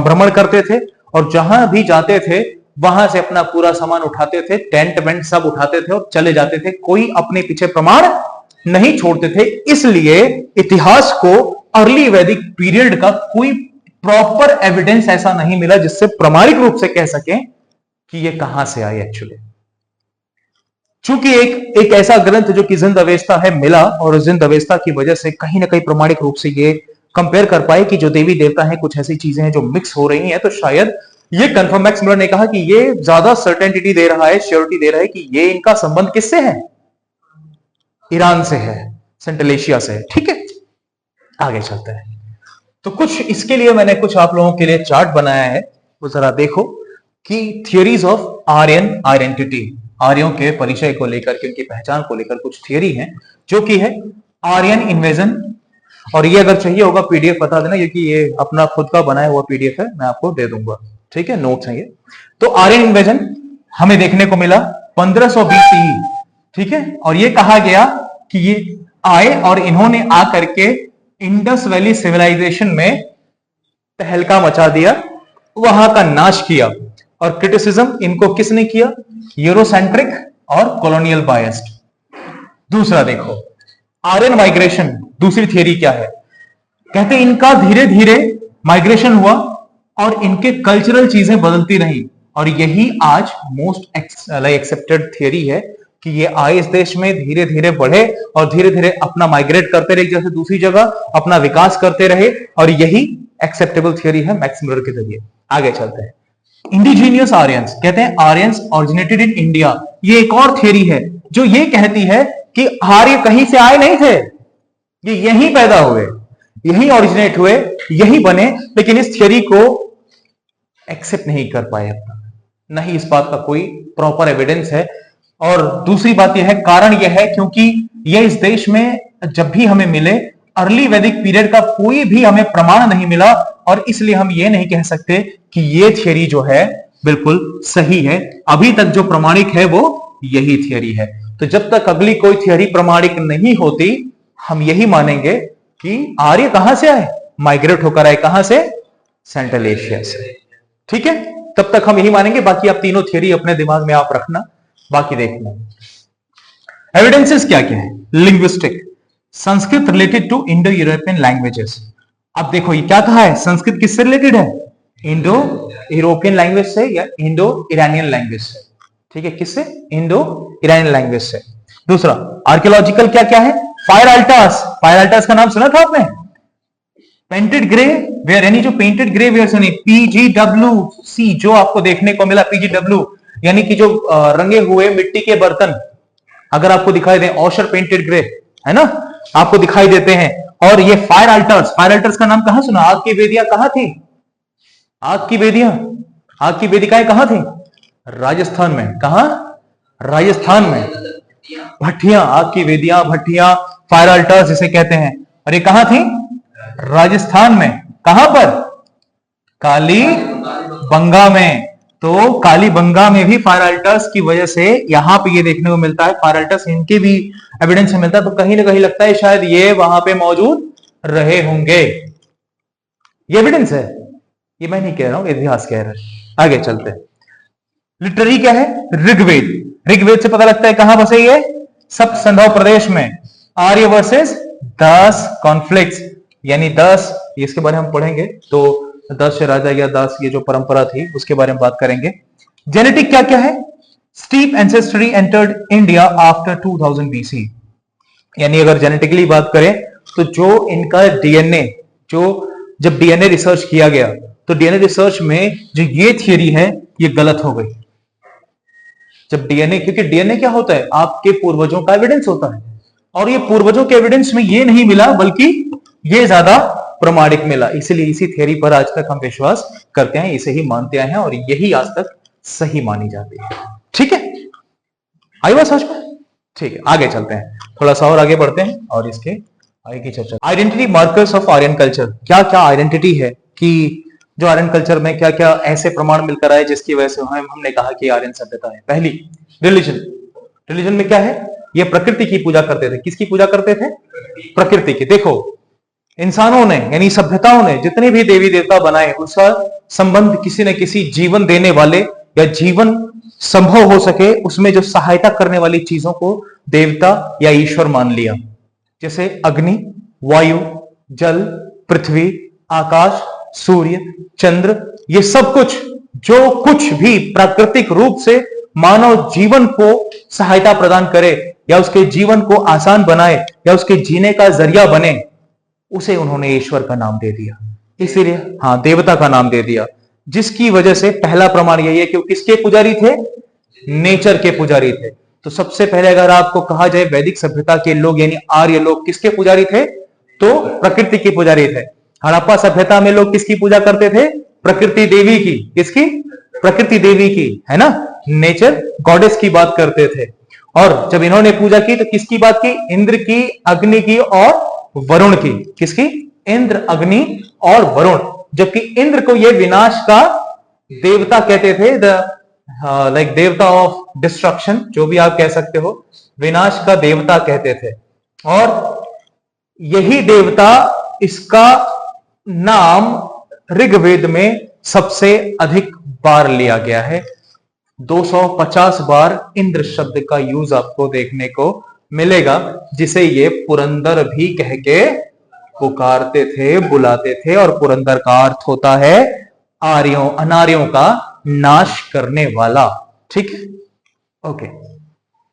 भ्रमण करते थे, और जहां भी जाते थे वहां से अपना पूरा सामान उठाते थे, टेंट वेंट सब उठाते थे और चले जाते थे। कोई अपने पीछे प्रमाण नहीं छोड़ते थे। इसलिए इतिहास को अर्ली वैदिक पीरियड का कोई प्रॉपर एविडेंस ऐसा नहीं मिला जिससे प्रामाणिक रूप से कह सकें कि ये कहां से आई एक्चुअली। चूंकि एक ऐसा ग्रंथ जो कि जिंद अवेस्ता है मिला, और जिंद अवेस्ता की वजह से कहीं ना कहीं प्रामाणिक रूप से ये कंपेयर कर पाए कि जो देवी देवता हैं कुछ ऐसी चीजें हैं जो मिक्स हो रही हैं, तो शायद ये कंफर्म मैक्स मिलर ने कहा कि ये ज्यादा सर्टेनिटी दे रहा है, श्योरिटी दे रहा है कि ये इनका संबंध किससे है? ईरान से है, सेंट्रल एशिया से है। ठीक है, आगे चलते हैं। तो कुछ इसके लिए मैंने कुछ आप लोगों के लिए चार्ट बनाया है, वो जरा देखो कि थियरीज ऑफ आर्यन आइडेंटिटी, आर्यों के परिचय को लेकर के, उनकी पहचान को लेकर कुछ थियरी हैं, जो कि है आर्यन इन्वेजन। और ये अगर चाहिए होगा पीडीएफ बता देना, क्योंकि ये अपना खुद का बनाया हुआ पीडीएफ है, मैं आपको दे दूंगा। ठीक है, नोट्स हैं ये। तो आर्यन इन्वेजन हमें देखने को मिला 1500 BCE। ठीक है, और ये कहा गया कि ये आए और इन्होंने आकर के इंडस वैली सिविलाइजेशन में तहलका मचा दिया, वहां का नाश किया। और क्रिटिसिज्म इनको किसने किया? यूरोसेंट्रिक और कॉलोनियल बायस्ड। दूसरा देखो, आर्यन माइग्रेशन, दूसरी थियरी क्या है? कहते हैं इनका धीरे धीरे माइग्रेशन हुआ और इनके कल्चरल चीजें बदलती रही, और यही आज मोस्ट एक्सेप्टेड थियरी है कि ये आए इस देश में, धीरे धीरे बढ़े और धीरे धीरे अपना माइग्रेट करते रहे जैसे दूसरी जगह, अपना विकास करते रहे, और यही एक्सेप्टेबल थियरी है मैक्स मिलर के जरिए। आगे चलते हैं। इंडिजीनियस आर्यंस, कहते हैं आर्यंस ओरिजिनेटेड इन इंडिया। ये एक और थियरी है जो ये कहती है कि आर्य कहीं से आए नहीं थे, ये यहीं पैदा हुए, यहीं ओरिजिनेट हुए, यहीं बने। लेकिन इस थियरी को एक्सेप्ट नहीं कर पाए अब तक, नहीं इस बात का कोई प्रॉपर एविडेंस है। और दूसरी बात यह है, कारण यह है क्योंकि यह इस देश में जब भी हमें मिले, अर्ली वैदिक पीरियड का कोई भी हमें प्रमाण नहीं मिला, और इसलिए हम ये नहीं कह सकते कि ये थियरी जो है बिल्कुल सही है। अभी तक जो प्रमाणिक है वो यही थियरी है। तो जब तक अगली कोई थियरी प्रमाणिक नहीं होती, हम यही मानेंगे कि आर्य कहां से आए? माइग्रेट होकर आए। कहां से? सेंट्रल एशिया से। ठीक है, तब तक हम यही मानेंगे। बाकी आप तीनों थियरी अपने दिमाग में आप रखना, बाकी देखना। एविडेंसेस क्या क्या है? Linguistic, Sanskrit related to Indo European languages. अब देखो ये क्या कहा है, संस्कृत किससे रिलेटेड है? इंडो यूरोपियन लैंग्वेज से या इंडो ईरानियन लैंग्वेज से। ठीक है, किससे? इंडो ईरानियन लैंग्वेज से। दूसरा, आर्कियोलॉजिकल क्या क्या है? फायर अल्टार्स, फायर अल्टार्स का नाम सुना था आपने? पेंटेड ग्रे वेयर, यानी जो पेंटेड ग्रे वेयर सुनी, PGWC जो आपको देखने को मिला, PGW यानी कि जो रंगे हुए मिट्टी के बर्तन अगर आपको दिखाई दे, ऑशर पेंटेड ग्रे है ना, आपको दिखाई देते हैं। और ये फायर अल्टर्स, फायर अल्टर्स का नाम कहां सुना? आग की वेदियां कहां थी? आग की वेदियां, आग की वेदिकाएं कहां थी? राजस्थान में। कहां? राजस्थान में। भट्टियां, आग की वेदियां, भट्टियां, फायर अल्टर्स जिसे कहते हैं, और ये कहां थी? राजस्थान में। कहां पर? कालीबंगा में। तो कालीबंगा में भी फायर अल्टर्स की वजह से यहां पे ये देखने को मिलता है, फायर अल्टर्स इनके भी एविडेंस मिलता है। तो कहीं ना कहीं लगता है शायद ये वहां पे मौजूद रहे होंगे। ये एविडेंस है, ये मैं नहीं कह रहा हूं, इतिहास कह रहा है। आगे चलते हैं। लिटरेरी क्या है? ऋग्वेद, ऋग्वेद से पता लगता है कहां बसे ये? सप्त सिंधु प्रदेश में। आर्य वर्सेस 10 कॉन्फ्लिक्ट्स, यानी 10, इसके बारे में हम पढ़ेंगे। तो 10 राजा या 10 ये जो परंपरा थी उसके बारे में बात करेंगे। जेनेटिक क्या क्या है? Steep ancestry entered India after 2000 BC। यानी अगर जेनेटिकली बात करें तो जो इनका डीएनए, जो जब डीएनए रिसर्च किया गया तो डीएनए रिसर्च में जो ये थियरी है ये गलत हो गई। जब डीएनए, क्योंकि डीएनए क्या होता है, आपके पूर्वजों का एविडेंस होता है, और ये पूर्वजों के एविडेंस में ये नहीं मिला बल्कि ये ज्यादा प्रमाणिक मिला। इसलिए इसी थियरी पर आज तक हम विश्वास करते हैं, इसे ही मानते आए हैं और यही आज तक सही मानी जाती है। ठीक है, आई बात समझ में? ठीक है, आगे चलते हैं, थोड़ा सा और आगे बढ़ते हैं और इसके आगे की चर्चा। Identity markers of Aryan culture. क्या क्या आइडेंटिटी है कि जो आर्यन कल्चर में क्या क्या ऐसे प्रमाण मिलकर आए जिसकी वजह से हमने कहा कि आर्यन सभ्यता है। पहली, रिलीजन। रिलीजन में क्या है, ये प्रकृति की पूजा करते थे। किसकी पूजा करते थे? प्रकृति की। देखो, इंसानों ने यानी सभ्यताओं ने जितने भी देवी देवता बनाए उसका संबंध किसी न किसी जीवन देने वाले या जीवन संभव हो सके उसमें जो सहायता करने वाली चीजों को देवता या ईश्वर मान लिया। जैसे अग्नि, वायु, जल, पृथ्वी, आकाश, सूर्य, चंद्र, ये सब कुछ जो कुछ भी प्राकृतिक रूप से मानव जीवन को सहायता प्रदान करे या उसके जीवन को आसान बनाए या उसके जीने का जरिया बने, उसे उन्होंने ईश्वर का नाम दे दिया। इसीलिए हाँ, देवता का नाम दे दिया, जिसकी वजह से पहला प्रमाण यही है कि वो किसके पुजारी थे? नेचर के पुजारी थे। तो सबसे पहले अगर आपको कहा जाए वैदिक सभ्यता के लोग यानी आर्य लोग किसके पुजारी थे? तो प्रकृति के पुजारी थे। हड़प्पा सभ्यता में लोग किसकी पूजा करते थे? प्रकृति देवी की। किसकी? प्रकृति देवी की, है ना, नेचर गॉडेस की बात करते थे। और जब इन्होंने पूजा की तो किसकी बात की? इंद्र की, अग्नि की और वरुण की। किसकी? इंद्र, अग्नि और वरुण। जबकि इंद्र को ये विनाश का देवता कहते थे, लाइक देवता ऑफ डिस्ट्रक्शन, जो भी आप कह सकते हो, विनाश का देवता कहते थे। और यही देवता, इसका नाम ऋग्वेद में सबसे अधिक बार लिया गया है। 250 बार इंद्र शब्द का यूज आपको देखने को मिलेगा, जिसे ये पुरंदर भी कह के पुकारते थे, बुलाते थे। और पुरंदर का अर्थ होता है आर्यों, अनार्यों का नाश करने वाला। ठीक है, ओके,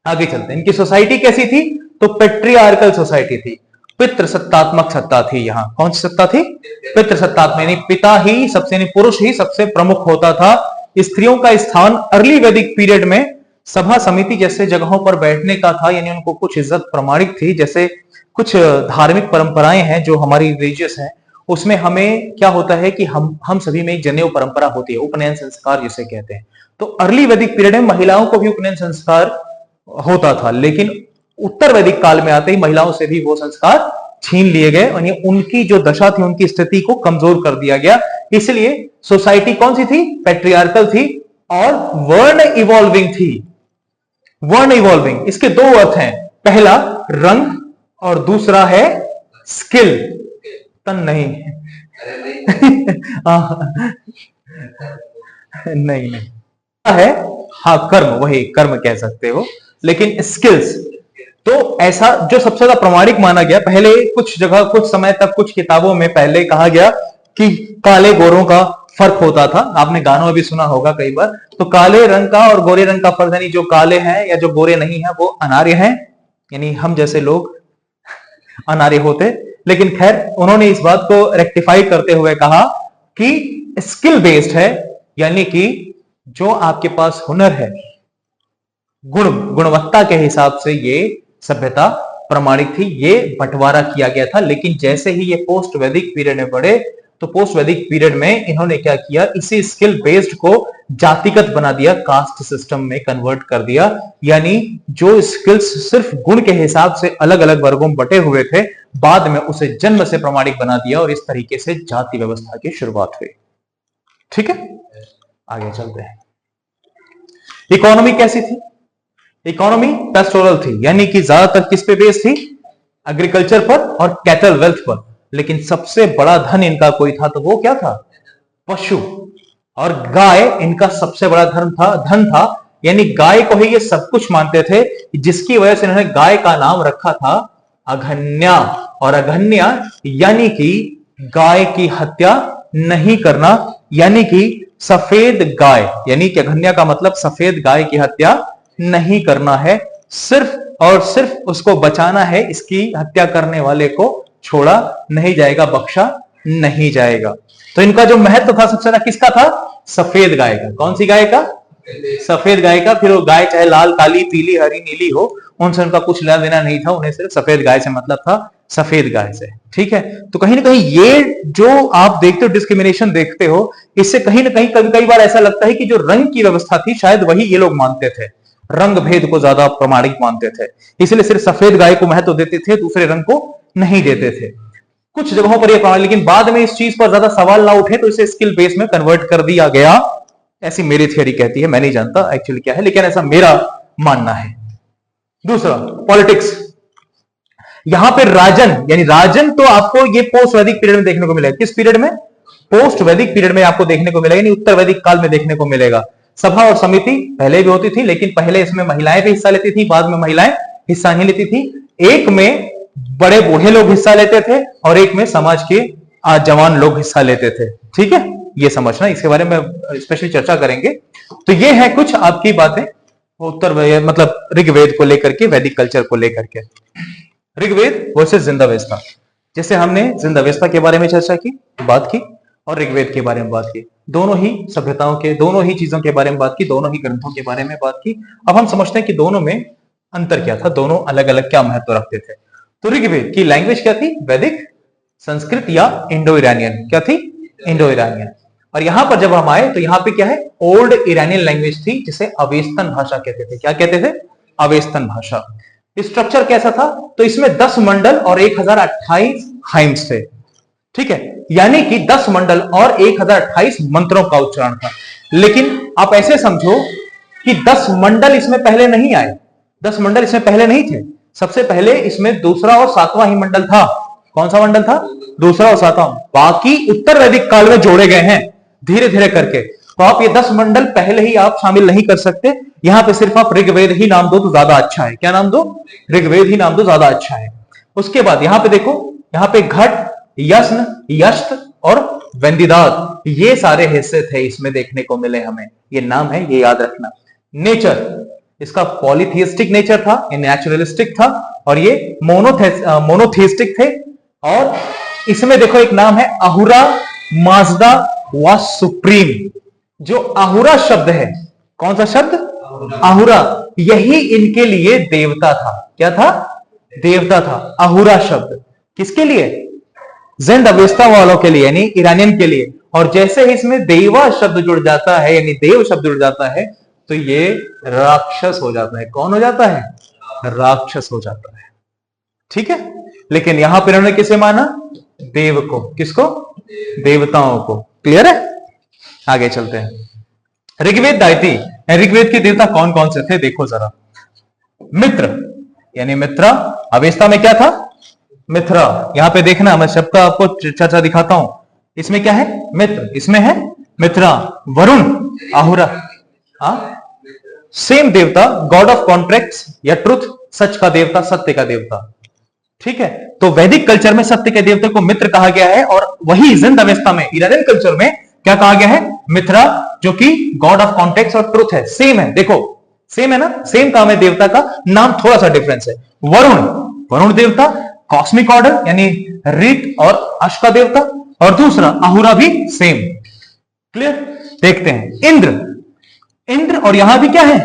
आगे चलते हैं। इनकी सोसाइटी कैसी थी? तो पेट्रियार्कल सोसाइटी थी, पितृसत्तात्मक सत्ता थी। यहां कौन सी सत्ता थी? पितृसत्तात्मक, यानी पिता ही सबसे, यानी पुरुष ही सबसे प्रमुख होता था। स्त्रियों का स्थान अर्ली वैदिक पीरियड में सभा समिति जैसे जगहों पर बैठने का था, यानी उनको कुछ इज्जत प्रमाणिक थी। जैसे कुछ धार्मिक परंपराएं हैं जो हमारी रिलीजियस हैं, उसमें हमें क्या होता है कि हम सभी में एक जनेऊ परंपरा होती है, उपनयन संस्कार जिसे कहते हैं। तो अर्ली वैदिक पीरियड में महिलाओं को भी उपनयन संस्कार होता था, लेकिन उत्तर वैदिक काल में आते ही महिलाओं से भी वो संस्कार छीन लिए गए और उनकी जो दशा थी, उनकी स्थिति को कमजोर कर दिया गया। इसलिए सोसाइटी कौन सी थी? पेट्रियार्कल थी और वर्ण इवॉल्विंग थी। वर्ण इवॉल्विंग, इसके दो अर्थ हैं, पहला रंग और दूसरा है स्किल। तन नहीं नहीं है, हाँ कर्म, वही कर्म कह सकते हो, लेकिन स्किल्स। तो ऐसा जो सबसे ज्यादा प्रमाणिक माना गया, पहले कुछ जगह कुछ समय तक कुछ किताबों में पहले कहा गया कि काले गोरों का फर्क होता था। आपने गानों में भी सुना होगा कई बार। तो काले रंग का और गोरे रंग का फर्क, यानी जो काले हैं या जो गोरे नहीं है वो अनार्य हैं, यानी हम जैसे लोग अनार्य होते। लेकिन खैर, उन्होंने इस बात को रेक्टिफाई करते हुए कहा कि स्किल बेस्ड है, यानी कि जो आपके पास हुनर है, गुणवत्ता के हिसाब से ये सभ्यता प्रमाणिक थी। ये बंटवारा किया गया था। लेकिन जैसे ही ये पोस्ट वैदिक पीरियड में बढ़े तो पोस्ट वैदिक पीरियड में इन्होंने क्या किया, इसी स्किल बेस्ड को जातिगत बना दिया, कास्ट सिस्टम में कन्वर्ट कर दिया। यानी जो स्किल्स सिर्फ गुण के हिसाब से अलग अलग वर्गों में बटे हुए थे, बाद में उसे जन्म से प्रमाणिक बना दिया और इस तरीके से जाति व्यवस्था की शुरुआत हुई। ठीक है, आगे चलते हैं। इकोनॉमी कैसी थी? इकोनॉमी पेस्टोरल थी, यानी कि ज्यादातर किस पे बेस थी? एग्रीकल्चर पर और कैटल वेल्थ पर। लेकिन सबसे बड़ा धन इनका कोई था तो वो क्या था? पशु और गाय इनका सबसे बड़ा धन था। यानी गाय को ही ये सब कुछ मानते थे, जिसकी वजह से इन्होंने गाय का नाम रखा था अघन्या। और अघन्या यानी कि गाय की हत्या नहीं करना, यानी कि सफेद गाय, यानी कि अघन्या का मतलब सफेद गाय की हत्या नहीं करना है, सिर्फ और सिर्फ उसको बचाना है, इसकी हत्या करने वाले को छोड़ा नहीं जाएगा, बख्शा नहीं जाएगा। तो इनका जो महत्व था सबसे ज्यादा किसका था? सफेद गाय का। कौन सी गाय का? सफेद गाय का। फिर वो गाय चाहे लाल, काली, पीली, हरी, नीली हो, उनसे उनका कुछ लेना देना नहीं था, उन्हें सिर्फ सफेद गाय से मतलब था, सफेद गाय से। ठीक है, तो कहीं ना कहीं ये जो आप देखते हो डिस्क्रिमिनेशन देखते हो, इससे कहीं ना कहीं कभी कई बार ऐसा लगता है कि जो रंग की व्यवस्था थी शायद वही ये लोग मानते थे, रंग भेद को ज्यादा प्रमाणिक मानते थे, इसलिए सिर्फ सफेद गाय को महत्व देते थे, दूसरे रंग को नहीं देते थे। कुछ जगहों पर यह प्रमाण, लेकिन बाद में इस चीज पर ज्यादा सवाल ना उठे तो इसे स्किल बेस में कन्वर्ट कर दिया गया, ऐसी मेरी थियोरी कहती है। मैं नहीं जानता एक्चुअली क्या है, लेकिन ऐसा मेरा मानना है। दूसरा, पॉलिटिक्स। यहां पे राजन, यानी राजन तो आपको ये पोस्ट वैदिक पीरियड में देखने को मिलेगा। किस पीरियड में? पोस्ट वैदिक पीरियड में आपको देखने को मिलेगा, यानी उत्तर वैदिक काल में देखने को मिलेगा। सभा और समिति पहले भी होती थी, लेकिन पहले इसमें महिलाएं भी हिस्सा लेती थी, बाद में महिलाएं हिस्सा नहीं लेती थी। एक में बड़े बूढ़े लोग हिस्सा लेते थे और एक में समाज के जवान लोग हिस्सा लेते थे। ठीक है, ये समझना, इसके बारे में स्पेशली चर्चा करेंगे। तो ये है कुछ आपकी बातें उत्तर मतलब ऋग्वेद को लेकर के, वैदिक कल्चर को लेकर के। ऋग्वेद वर्सेस जिंदावेस्ता। जैसे हमने जिंदावेस्ता के बारे में चर्चा की, बात की, और ऋग्वेद के बारे में बात की, दोनों ही सभ्यताओं के, दोनों ही चीजों के बारे में बात की, दोनों ही ग्रंथों के बारे में बात की। अब हम समझते हैं कि दोनों में अंतर क्या था, दोनों अलग अलग क्या महत्व रखते थे। तो ऋग्वेद की लैंग्वेज क्या थी? वैदिक, संस्कृत या इंडो ईरानियन। क्या थी? Indo Iranian. और यहां पर जब हम आए तो यहां पे क्या है? ओल्ड ईरानियन लैंग्वेज थी, जिसे अवेस्तन भाषा कहते थे। क्या कहते थे? अवेस्तन भाषा। स्ट्रक्चर कैसा था? तो इसमें 10 मंडल और 1028 हाइम्स थे। ठीक है, यानी कि 10 मंडल और 1028 मंत्रों का उच्चारण था। लेकिन आप ऐसे समझो कि 10 मंडल इसमें पहले नहीं आए, 10 मंडल इसमें पहले नहीं थे। सबसे पहले इसमें दूसरा और सातवां ही मंडल था। कौन सा मंडल था? दूसरा और सातवां। बाकी उत्तर वैदिक काल में जोड़े गए हैं धीरे धीरे करके। तो आप ये 10 मंडल पहले ही आप शामिल नहीं कर सकते। यहां पे सिर्फ आप ऋग्वेद ही नाम दो तो ज्यादा अच्छा है। क्या नाम दो? ऋग्वेद ही नाम दो, ज्यादा अच्छा है। उसके बाद यहां पे देखो, यहां पे घट, यस्न, यष्ट और वेंदिदात, ये सारे हिस्से थे इसमें देखने को मिले हमें। ये नाम है, ये याद रखना। नेचर, इसका पॉलीथिस्टिक नेचर था, ये नेचुरलिस्टिक था, और ये मोनोथिस्टिक थे। और इसमें देखो एक नाम है अहुरा माजदा व सुप्रीम। जो अहुरा शब्द है, कौन सा शब्द? अहुरा। यही इनके लिए देवता था। क्या था? देवता था। अहुरा शब्द किसके लिए? जिंदावेस्ता वालों के लिए, यानी ईरानियन के लिए। और जैसे ही इसमें देवा शब्द जुड़ जाता है, यानी देव शब्द जुड़ जाता है, तो ये राक्षस हो जाता है। कौन हो जाता है? राक्षस हो जाता है। ठीक है, लेकिन यहां पर उन्होंने किसे माना? देव को। किसको? देवताओं को। क्लियर है? आगे चलते हैं। ऋग्वेद दायती, ऋग्वेद के देवता कौन कौन से थे देखो जरा। मित्र, यानी मित्रा। अवेस्ता में क्या था? मित्रा। यहां पे देखना, मैं शब्द आपको चर्चा दिखाता हूं। इसमें क्या है? मित्र। इसमें है मित्रा। वरुण, अहुरा, सेम देवता, गॉड ऑफ कॉन्ट्रैक्ट्स या ट्रुथ, सच का देवता, सत्य का देवता। ठीक है, तो वैदिक कल्चर में सत्य के देवते को मित्र कहा गया है, और वही जिंदावेस्ता में, ईरानियन कल्चर में क्या कहा गया है? मित्रा, जो कि गॉड ऑफ कॉन्टेक्स्ट और ट्रुथ है। सेम है, देखो सेम है ना, सेम काम है। देवता का नाम थोड़ा सा डिफरेंस है। वरुण, वरुण देवता, कॉस्मिक ऑर्डर यानी ऋत और अश्व का देवता, और दूसरा अहुरा भी सेम। क्लियर? देखते हैं। इंद्र, इंद्र, और यहां भी क्या है?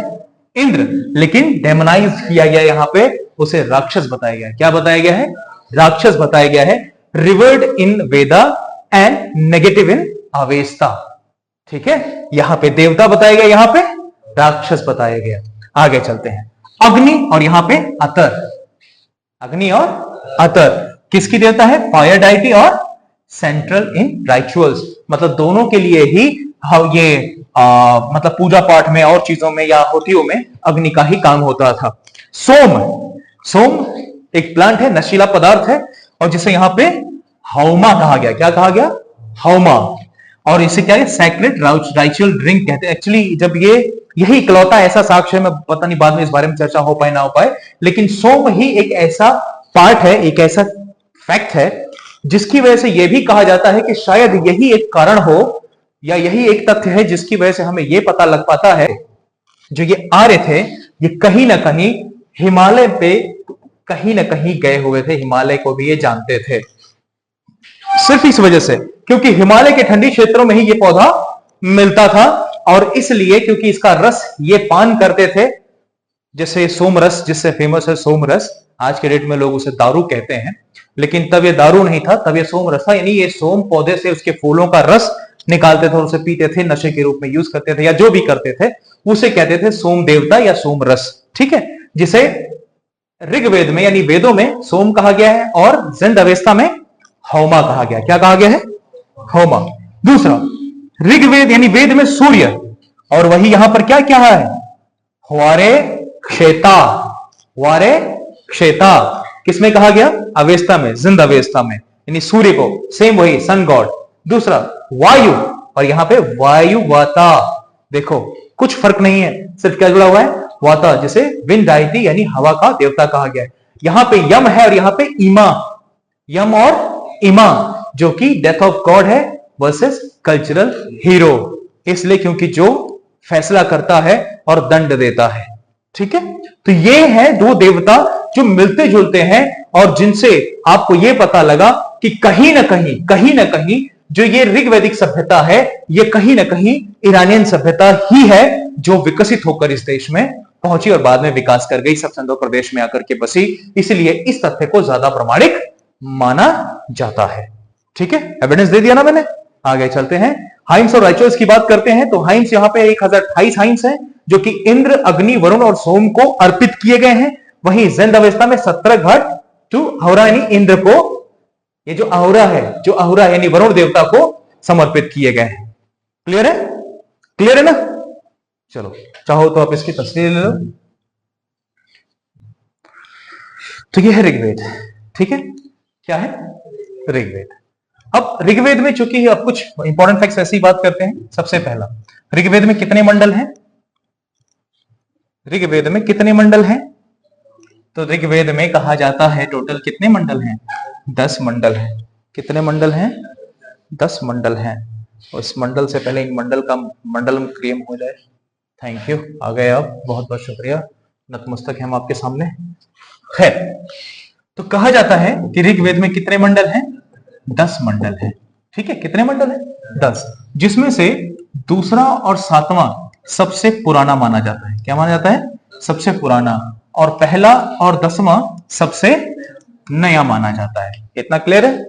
इंद्र, लेकिन डेमोनाइज किया गया, यहां पे उसे राक्षस बताया गया है। क्या बताया गया है? राक्षस बताया गया है। Revered in Veda and negative in Avesta. ठीक है, यहां पे देवता बताया गया, यहां पे राक्षस बताया गया। आगे चलते हैं। अग्नि, और यहां पे अतर। अग्नि और अतर किसकी देवता है? फायर डाइटी और सेंट्रल इन राइचुअल्स, मतलब दोनों के लिए ही ये मतलब पूजा पाठ में और चीजों में या होतियों में अग्नि का ही काम होता था। सोम, सोम एक प्लांट है, नशीला पदार्थ है, और जिसे यहां पे हौमा कहा गया। क्या कहा गया? हौमा। और इसे क्या है? सैक्रेड राइचुअल ड्रिंक कहते हैं। एक्चुअली जब यही इकलौता ऐसा साक्ष्य है, मैं पता नहीं बाद में इस बारे में चर्चा हो पाए ना हो पाए, लेकिन सोम ही एक ऐसा पार्ट है, एक ऐसा फैक्ट है, जिसकी वजह से यह भी कहा जाता है कि शायद यही एक कारण हो, या यही एक तथ्य है जिसकी वजह से हमें यह पता लग पाता है जो ये आर्य थे ये कहीं ना कहीं हिमालय पे कहीं ना कहीं गए हुए थे, हिमालय को भी ये जानते थे। सिर्फ इस वजह से क्योंकि हिमालय के ठंडी क्षेत्रों में ही ये पौधा मिलता था, और इसलिए क्योंकि इसका रस ये पान करते थे, जैसे सोमरस जिससे फेमस है सोमरस, आज के डेट में लोग उसे दारू कहते हैं, लेकिन तब ये दारू नहीं था, तब ये सोमरस था। यानी ये सोम पौधे से उसके फूलों का रस निकालते थे और उसे पीते थे, नशे के रूप में यूज करते थे या जो भी करते थे, उसे कहते थे सोम देवता या सोम रस। ठीक है, जिसे ऋग्वेद में यानी वेदों में सोम कहा गया है और जिंद अवस्था में हौमा कहा गया। क्या कहा गया है? हौमा। दूसरा, ऋग्वेद यानी वेद में सूर्य, और वही यहां पर क्या क्या है? वारे क्षेता। वारे क्षेता किसमें कहा गया? अवस्था में, जिंद अवस्था में, यानी सूर्य को, सेम वही सन गॉड। दूसरा वायु, और यहां पे वायु वाता। देखो कुछ फर्क नहीं है, सिर्फ क्या जुड़ा हुआ है? वाता, जिसे विंड डाइटी यानी हवा का देवता कहा गया है। यहां पे यम है और यहां पे इमा, यम और इमा, जो कि डेथ ऑफ गॉड है वर्सेस कल्चरल हीरो, इसलिए क्योंकि जो फैसला करता है और दंड देता है। ठीक है, तो ये है दो देवता जो मिलते जुलते हैं और जिनसे आपको यह पता लगा कि कहीं ना कहीं जो ये ऋग्वैदिक सभ्यता है, ये कहीं ना कहीं ईरानियन सभ्यता ही है जो विकसित होकर इस देश में पहुंची और बाद में विकास कर गई, सब सिंधु प्रदेश में आकर के बसी। इसलिए इस तथ्य को ज्यादा प्रमाणिक माना जाता है। ठीक है, एविडेंस दे दिया ना मैंने। आगे चलते हैं, हाइम्स और राइचर्स की बात करते हैं। तो हाइम्स यहां पे 1028 हाइम्स हैं जो कि इंद्र, अग्नि, वरुण और सोम को अर्पित किए गए हैं। वहीं जिंद अवस्था में 17 घट टू अहुरा यानी इंद्र को, ये जो अहुरा यानी वरुण देवता को समर्पित किए गए हैं। क्लियर है? क्लियर है ना? चलो, चाहो तो आप इसकी तस्वीर ले लो। तो ये है ऋग्वेद। ठीक है, क्या है? ऋग्वेद। अब ऋग्वेद में चूंकि अब कुछ इंपॉर्टेंट फैक्ट्स ऐसी बात करते हैं। सबसे पहला, ऋग्वेद में कितने मंडल हैं? ऋग्वेद में कितने मंडल हैं? तो ऋग्वेद में कहा जाता है टोटल कितने मंडल हैं? 10 मंडल हैं। कितने मंडल हैं? 10 मंडल हैं। और इस मंडल से पहले इन मंडल का मंडलम क्लेम हो जाए। थैंक यू, आ गए आप, बहुत बहुत शुक्रिया, नतमस्तक है हम आपके सामने। खैर, तो कहा जाता है कि ऋग्वेद में कितने मंडल हैं? 10 मंडल हैं। ठीक है, कितने मंडल हैं? 10, जिसमें से दूसरा और 7वां सबसे पुराना माना जाता है। क्या माना जाता है? सबसे पुराना। और पहला और 10वां सबसे नया माना जाता है। इतना क्लियर है?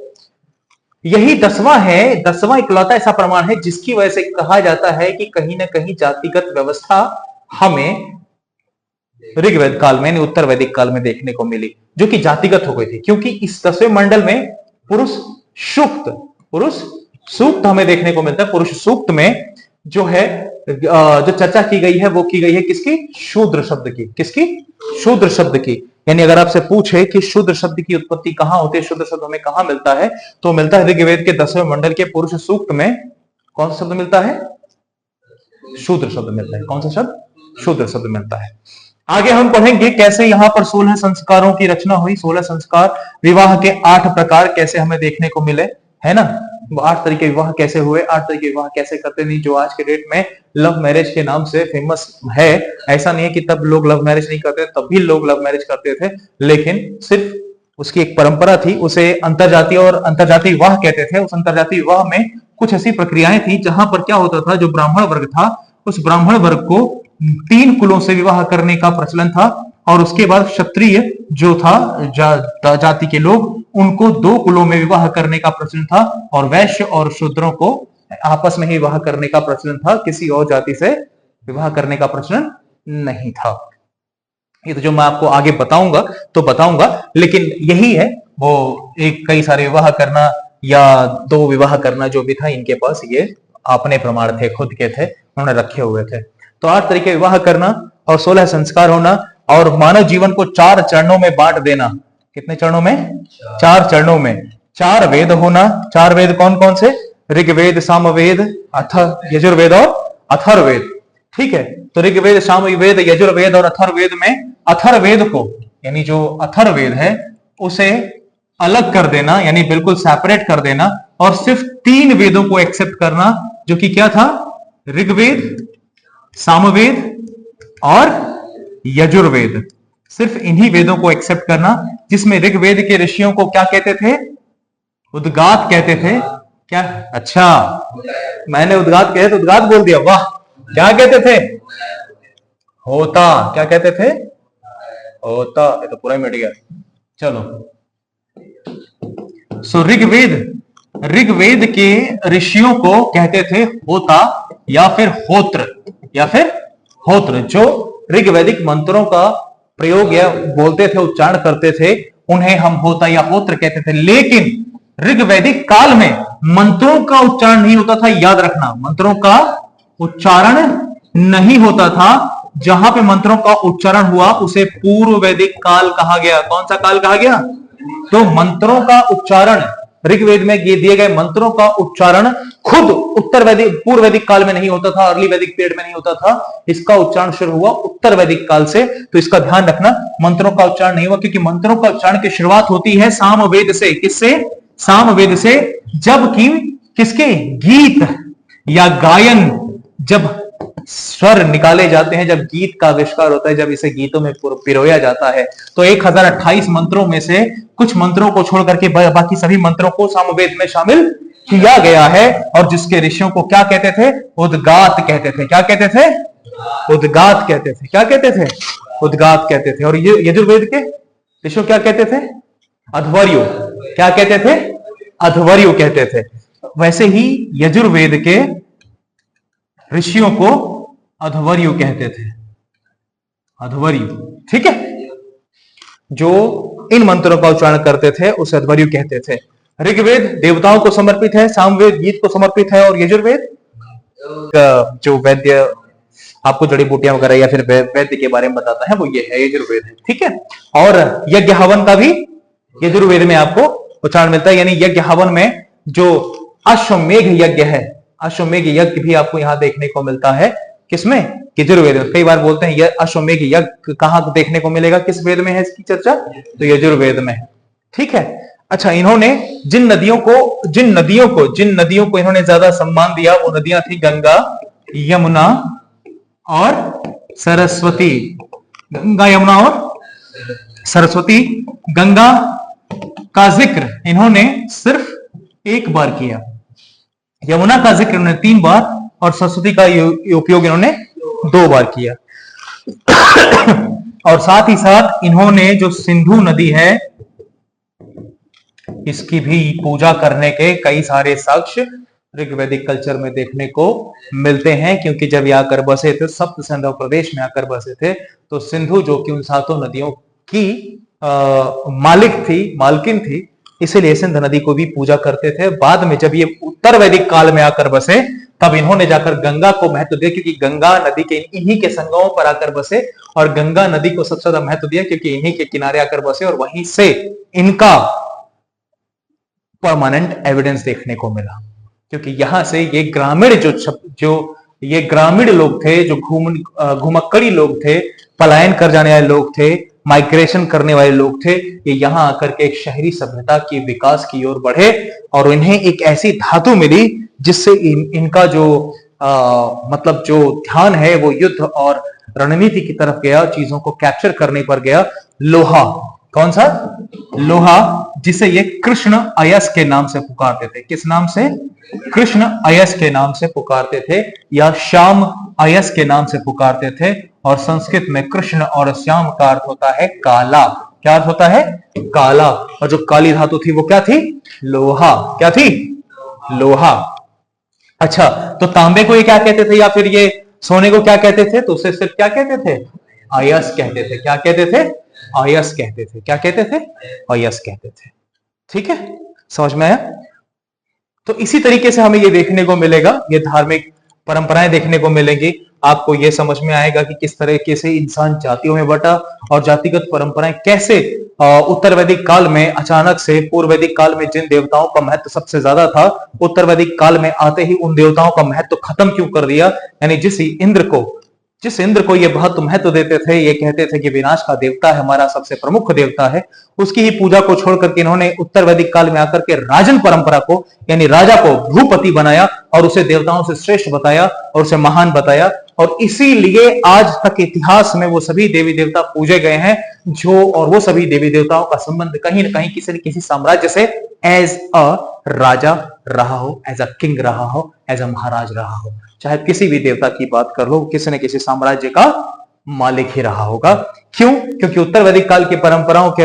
यही 10वां है, 10वां इकलौता ऐसा प्रमाण है जिसकी वजह से कहा जाता है कि कहीं ना कहीं जातिगत व्यवस्था हमें ऋग्वेद काल में, उत्तर वैदिक काल में देखने को मिली, जो कि जातिगत हो गई थी। क्योंकि इस 10वें मंडल में पुरुष सूक्त हमें देखने को मिलता है। पुरुष सूक्त में जो है, जो चर्चा की गई है वो की गई है किसकी? शूद्र शब्द की। किसकी? शूद्र शब्द की। यानी अगर आपसे पूछे कि शूद्र शब्द की उत्पत्ति कहां होती है, शूद्र शब्द हमें कहां मिलता है, तो मिलता है ऋग्वेद के 10वें मंडल के पुरुष सूक्त में। कौन सा शब्द मिलता है? शूद्र शब्द मिलता है। कौन सा शब्द? शूद्र शब्द मिलता है। आगे हम पढ़ेंगे कैसे यहां पर 16 संस्कारों की रचना हुई। 16 संस्कार, विवाह के 8 प्रकार कैसे हमें देखने को मिले, है ना? 8 तरीके विवाह कैसे हुए, 8 तरीके विवाह कैसे करते थे, जो आज के डेट में लव मैरिज के नाम से फेमस है। ऐसा नहीं है कि तब लोग लव मैरिज नहीं करते, तब भी लोग लव मैरिज करते थे, लेकिन सिर्फ उसकी एक परंपरा थी, उसे अंतरजातीय और अंतरजातीय विवाह कहते थे। उस अंतरजातीय विवाह में कुछ ऐसी प्रक्रियाएं थी जहां पर क्या होता था, जो ब्राह्मण वर्ग था, उस ब्राह्मण वर्ग को 3 कुलों से विवाह करने का प्रचलन था, और उसके बाद क्षत्रिय जो था, जाति के लोग, उनको 2 कुलों में विवाह करने का प्रचलन था, और वैश्य और शूद्रों को आपस में ही विवाह करने का प्रचलन था, किसी और जाति से विवाह करने का प्रचलन नहीं था। ये तो जो मैं आपको आगे बताऊंगा, लेकिन यही है वो, एक कई सारे विवाह करना या 2 विवाह करना जो भी था, इनके पास ये अपने प्रमाण थे, खुद के थे, उन्होंने रखे हुए थे। तो 8 तरीके विवाह करना और 16 संस्कार होना, और मानव जीवन को 4 चरणों में बांट देना। कितने चरणों में? 4 चरणों में। 4 वेद होना। 4 वेद कौन कौन से? ऋग्वेद, सामवेद, यजुर्वेद और अथर्ववेद। ठीक है, तो ऋग्वेद, सामवेद, यजुर्वेद और अथर्ववेद में अथर्ववेद को, यानी जो अथर्ववेद है उसे अलग कर देना, यानी बिल्कुल सेपरेट कर देना, और सिर्फ 3 वेदों को एक्सेप्ट करना, जो कि क्या था? ऋग्वेद, सामवेद और यजुर्वेद। सिर्फ इन्हीं वेदों को एक्सेप्ट करना जिसमें ऋग्वेद के ऋषियों को क्या कहते थे? उद्गात कहते थे। क्या? अच्छा, मैंने उद्गात कहे तो उद्गात बोल दिया, वाह। क्या कहते थे? होता। क्या कहते थे? होता। ये तो पूरा मिट गया। चलो, सो ऋग्वेद के ऋषियों को कहते थे होता या फिर होत्र, जो ऋग्वैदिक मंत्रों का प्रयोग या बोलते थे, उच्चारण करते थे, उन्हें हम होता या होत्र कहते थे। लेकिन ऋग्वैदिक काल में मंत्रों का उच्चारण नहीं होता था। याद रखना, मंत्रों का उच्चारण नहीं होता था। जहां पे मंत्रों का उच्चारण हुआ उसे पूर्व वैदिक काल कहा गया। कौन सा काल कहा गया? तो मंत्रों का उच्चारण, ऋग्वेद में दिए गए मंत्रों का उच्चारण खुद उत्तर वैदिक पूर्व वैदिक काल में नहीं होता था, अर्ली वैदिक पीरियड में नहीं होता था। इसका उच्चारण शुरू हुआ उत्तर वैदिक काल से। तो इसका ध्यान रखना, मंत्रों का उच्चारण नहीं हुआ, क्योंकि मंत्रों का उच्चारण की शुरुआत होती है सामवेद से। किससे? सामवेद से। जबकि किसके? गीत या गायन, जब स्वर निकाले जाते हैं, जब गीत का आविष्कार होता है, जब इसे गीतों में पिरोया जाता है, तो 1028 मंत्रों में से कुछ मंत्रों को छोड़ करके बाकी सभी मंत्रों को सामवेद में शामिल किया गया है। और जिसके ऋषियों को क्या कहते थे? उद्गात कहते थे। क्या कहते थे? उद्गात कहते थे। क्या कहते थे? उद्गात कहते थे। और ये यजुर्वेद के ऋषियों क्या कहते थे? अध्वर्यु। क्या कहते थे? अध्वर्यु कहते थे। वैसे ही यजुर्वेद के ऋषियों को अध्वर्यु कहते थे। अध्वर्यु, ठीक है। जो इन मंत्रों का उच्चारण करते थे उसे अध्वर्यु कहते थे। ऋग्वेद देवताओं को समर्पित है, सामवेद गीत को समर्पित है, और यजुर्वेद जो वैद्य आपको जड़ी बूटियां वगैरह या फिर वैद्य के बारे में बताता है, वो ये है, यजुर्वेद है, ठीक है। और यज्ञ हवन का भी यजुर्वेद में आपको उच्चारण मिलता है। यानी यज्ञ हवन में जो अश्वमेघ यज्ञ है, अश्वमेघ यज्ञ भी आपको यहां देखने को मिलता है। किसमें? यजुर्वेद में। कई बार बोलते हैं यह अश्वमेघ यज्ञ कहां देखने को मिलेगा, किस वेद में है इसकी चर्चा? तो यजुर्वेद में है, ठीक है। अच्छा, इन्होंने जिन नदियों को इन्होंने ज्यादा सम्मान दिया, वो नदियां थी गंगा, यमुना और सरस्वती। गंगा, यमुना और सरस्वती। गंगा का जिक्र इन्होंने सिर्फ एक बार किया, यमुना का जिक्र इन्होंने 3 बार, और सरस्वती का उपयोग इन्होंने 2 बार किया। और साथ ही साथ इन्होंने जो सिंधु नदी है, इसकी भी पूजा करने के कई सारे साक्ष्य ऋग्वैदिक कल्चर में देखने को मिलते हैं। क्योंकि जब ये आकर बसे थे, सप्त सिंधु प्रदेश में आकर बसे थे, तो सिंधु जो कि उन 7 नदियों की मालकिन थी, इसीलिए सिंध नदी को भी पूजा करते थे। बाद में जब ये उत्तर वैदिक काल में आकर बसे, तब इन्होंने जाकर गंगा को महत्व दिया, क्योंकि गंगा नदी के इन्हीं के संगमों पर आकर बसे, और गंगा नदी को सबसे ज्यादा महत्व दिया क्योंकि इन्हीं के किनारे आकर बसे, और वहीं से इनका परमानेंट एविडेंस देखने को मिला। क्योंकि यहां से ये ग्रामीण ये ग्रामीण लोग थे, जो घुमक्कड़ी लोग थे, पलायन कर जाने वाले लोग थे, माइग्रेशन करने वाले लोग थे, ये यहां आकर के एक शहरी सभ्यता की विकास की ओर बढ़े, और इन्हें एक ऐसी धातु मिली जिससे इनका जो मतलब जो ध्यान है वो युद्ध और रणनीति की तरफ गया, चीजों को कैप्चर करने पर गया। लोहा, कौन सा? लोहा, जिसे ये कृष्ण अयस के नाम से पुकारते थे। किस नाम से? कृष्ण अयस के नाम से पुकारते थे, या श्याम अयस के नाम से पुकारते थे। और संस्कृत में कृष्ण और श्याम का अर्थ होता है काला। क्या अर्थ होता है? काला। और जो काली धातु थी वो क्या थी? लोहा। क्या थी? लोहा। अच्छा, तो तांबे को ये क्या कहते थे, या फिर ये सोने को क्या कहते थे? तो उसे सिर्फ क्या कहते थे? अयस कहते थे। क्या कहते थे? अयस कहते थे। क्या कहते थे? अयस कहते थे। ठीक है, समझ में आया? तो इसी तरीके से हमें ये देखने को मिलेगा, ये धार्मिक परंपराएं देखने को मिलेंगी। आपको ये समझ में आएगा कि किस तरीके से इंसान जातियों में बटा, और जातिगत परंपराएं कैसे उत्तर वैदिक काल में अचानक से पूर्व वैदिक काल में जिन देवताओं का महत्व सबसे ज्यादा था, उत्तर वैदिक काल में आते ही उन देवताओं का महत्व खत्म क्यों कर दिया। यानी जिस इंद्र को ये बहुत महत्व देते थे, ये कहते थे कि विनाश का देवता है, हमारा सबसे प्रमुख देवता है, उसकी ही पूजा को छोड़ करके इन्होंने उत्तर वैदिक काल में आकर के राजन परंपरा को, यानी राजा को भूपति बनाया, और उसे देवताओं से श्रेष्ठ बताया और उसे महान बताया, और इसीलिए आज तक इतिहास में वो सभी देवी देवता पूजे गए हैं जो, और वो सभी देवी देवताओं का संबंध कहीं ना कहीं किसी न किसी साम्राज्य से एज अ राजा रहा हो, एज अ किंग रहा हो, एज अ महाराज रहा हो। चाहे किसी भी देवता की बात कर लो, किसी न किसी साम्राज्य का मालिक ही रहा होगा। क्यों? क्योंकि उत्तर वैदिक काल की परंपराओं के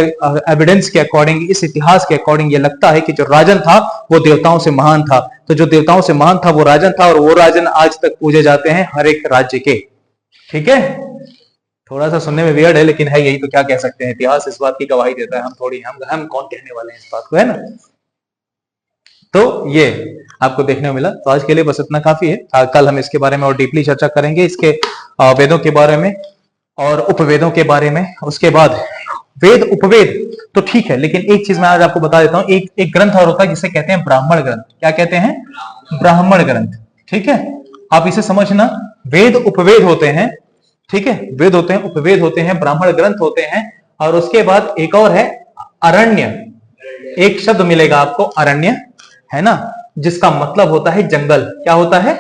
एविडेंस के अकॉर्डिंग, इस इतिहास के अकॉर्डिंग ये लगता है कि जो राजन था वो देवताओं से महान था। तो जो देवताओं से महान था वो राजन था, और वो राजन आज तक पूजे जाते हैं हर एक राज्य के। ठीक है, थोड़ा सा सुनने में वियर्ड है लेकिन है यही, तो क्या कह सकते हैं, इतिहास इस बात की गवाही देता है। हम कौन कहने वाले हैं इस बात को, है ना। तो ये आपको देखने को मिला। तो आज के लिए बस इतना काफी है। कल हम इसके बारे में और डीपली चर्चा करेंगे, इसके वेदों के बारे में और उपवेदों के बारे में। उसके बाद वेद उपवेद तो ठीक है, लेकिन एक चीज मैं आज आपको बता देता हूं, एक ग्रंथ और होता है जिसे कहते हैं ब्राह्मण ग्रंथ। क्या कहते हैं? ब्राह्मण ग्रंथ। ठीक है, आप इसे समझना। वेद उपवेद होते हैं, ठीक है, वेद होते हैं, उपवेद होते हैं, ब्राह्मण ग्रंथ होते हैं, और उसके बाद एक और है अरण्य। एक शब्द मिलेगा आपको अरण्य, है ना, जिसका मतलब होता है जंगल। क्या होता है?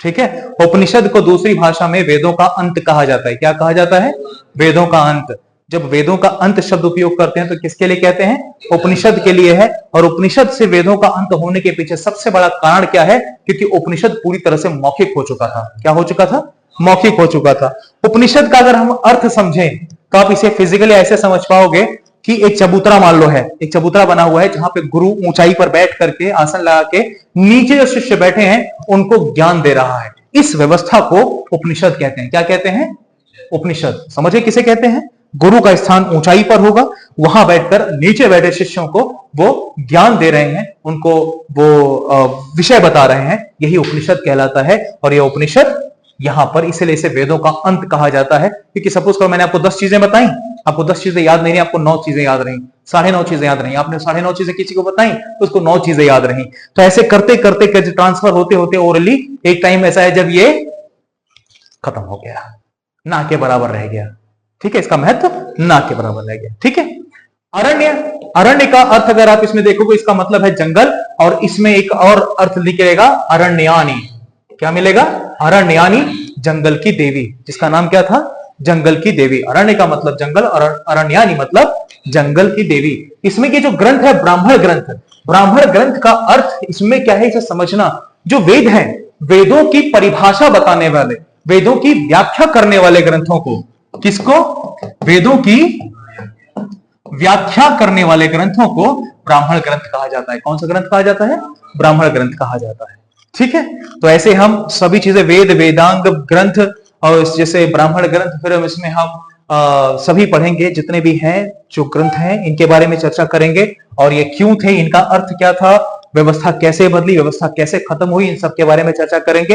ठीक है। उपनिषद को दूसरी भाषा में वेदों का अंत कहा जाता है। क्या कहा जाता है? वेदों का अंत। जब वेदों का अंत शब्द उपयोग करते हैं तो किसके लिए कहते हैं? उपनिषद के लिए है। और उपनिषद से वेदों का अंत होने के पीछे सबसे बड़ा कारण क्या है? क्योंकि उपनिषद पूरी तरह से मौखिक हो चुका था। क्या हो चुका था? मौखिक हो चुका था। उपनिषद का अगर हम अर्थ समझें तो आप इसे फिजिकली ऐसे समझ पाओगे कि एक चबूतरा मान लो है, एक चबूतरा बना हुआ है जहां पे गुरु ऊंचाई पर बैठ करके, आसन लगा के, नीचे जो शिष्य बैठे हैं उनको ज्ञान दे रहा है। इस व्यवस्था को उपनिषद कहते हैं। क्या कहते हैं? उपनिषद। समझे किसे कहते हैं? गुरु का स्थान ऊंचाई पर होगा, वहां बैठकर नीचे बैठे शिष्यों को वो ज्ञान दे रहे हैं, उनको वो विषय बता रहे हैं। यही उपनिषद कहलाता है। और यह उपनिषद यहां पर इसलिए इसे वेदों का अंत कहा जाता है, क्योंकि सपोज करो मैंने आपको 10 चीजें बताई, आपको 10 चीजें याद नहीं रही, आपको 9 चीजें याद रही, 9.5 चीजें याद रही, आपने 9.5 चीजें किसी को बताई तो उसको 9 चीजें याद रही। तो ऐसे करते करते ट्रांसफर होते होते ओरली एक टाइम ऐसा है जब ये खत्म हो गया, ना के बराबर रह गया। ठीक है, इसका महत्व ना के बराबर रह गया। ठीक है। अरण्य, अरण्य का अर्थ अगर आप इसमें देखोगे, इसका मतलब है जंगल, और इसमें एक और अर्थ निकलेगा अरण्यानी। क्या मिलेगा? अरण्यानी, जंगल की देवी, जिसका नाम क्या था? जंगल की देवी। अरण्य का मतलब जंगल और अरण्यानी मतलब जंगल की देवी। इसमें के जो ग्रंथ है ब्राह्मण ग्रंथ, ब्राह्मण ग्रंथ का अर्थ इसमें क्या है इसे समझना। जो वेद हैं, वेदों की परिभाषा बताने वाले, वेदों की व्याख्या करने वाले ग्रंथों को, किसको? वेदों की व्याख्या करने वाले ग्रंथों को ब्राह्मण ग्रंथ कहा जाता है। कौन सा ग्रंथ कहा जाता है? ब्राह्मण ग्रंथ कहा जाता है। ठीक है। तो ऐसे हम सभी चीजें वेद, वेदांग ग्रंथ, और जैसे ब्राह्मण ग्रंथ, फिर हम इसमें हम सभी पढ़ेंगे, जितने भी हैं जो ग्रंथ हैं इनके बारे में चर्चा करेंगे, और ये क्यों थे, इनका अर्थ क्या था, व्यवस्था कैसे बदली, व्यवस्था कैसे खत्म हुई, इन सब के बारे में चर्चा करेंगे।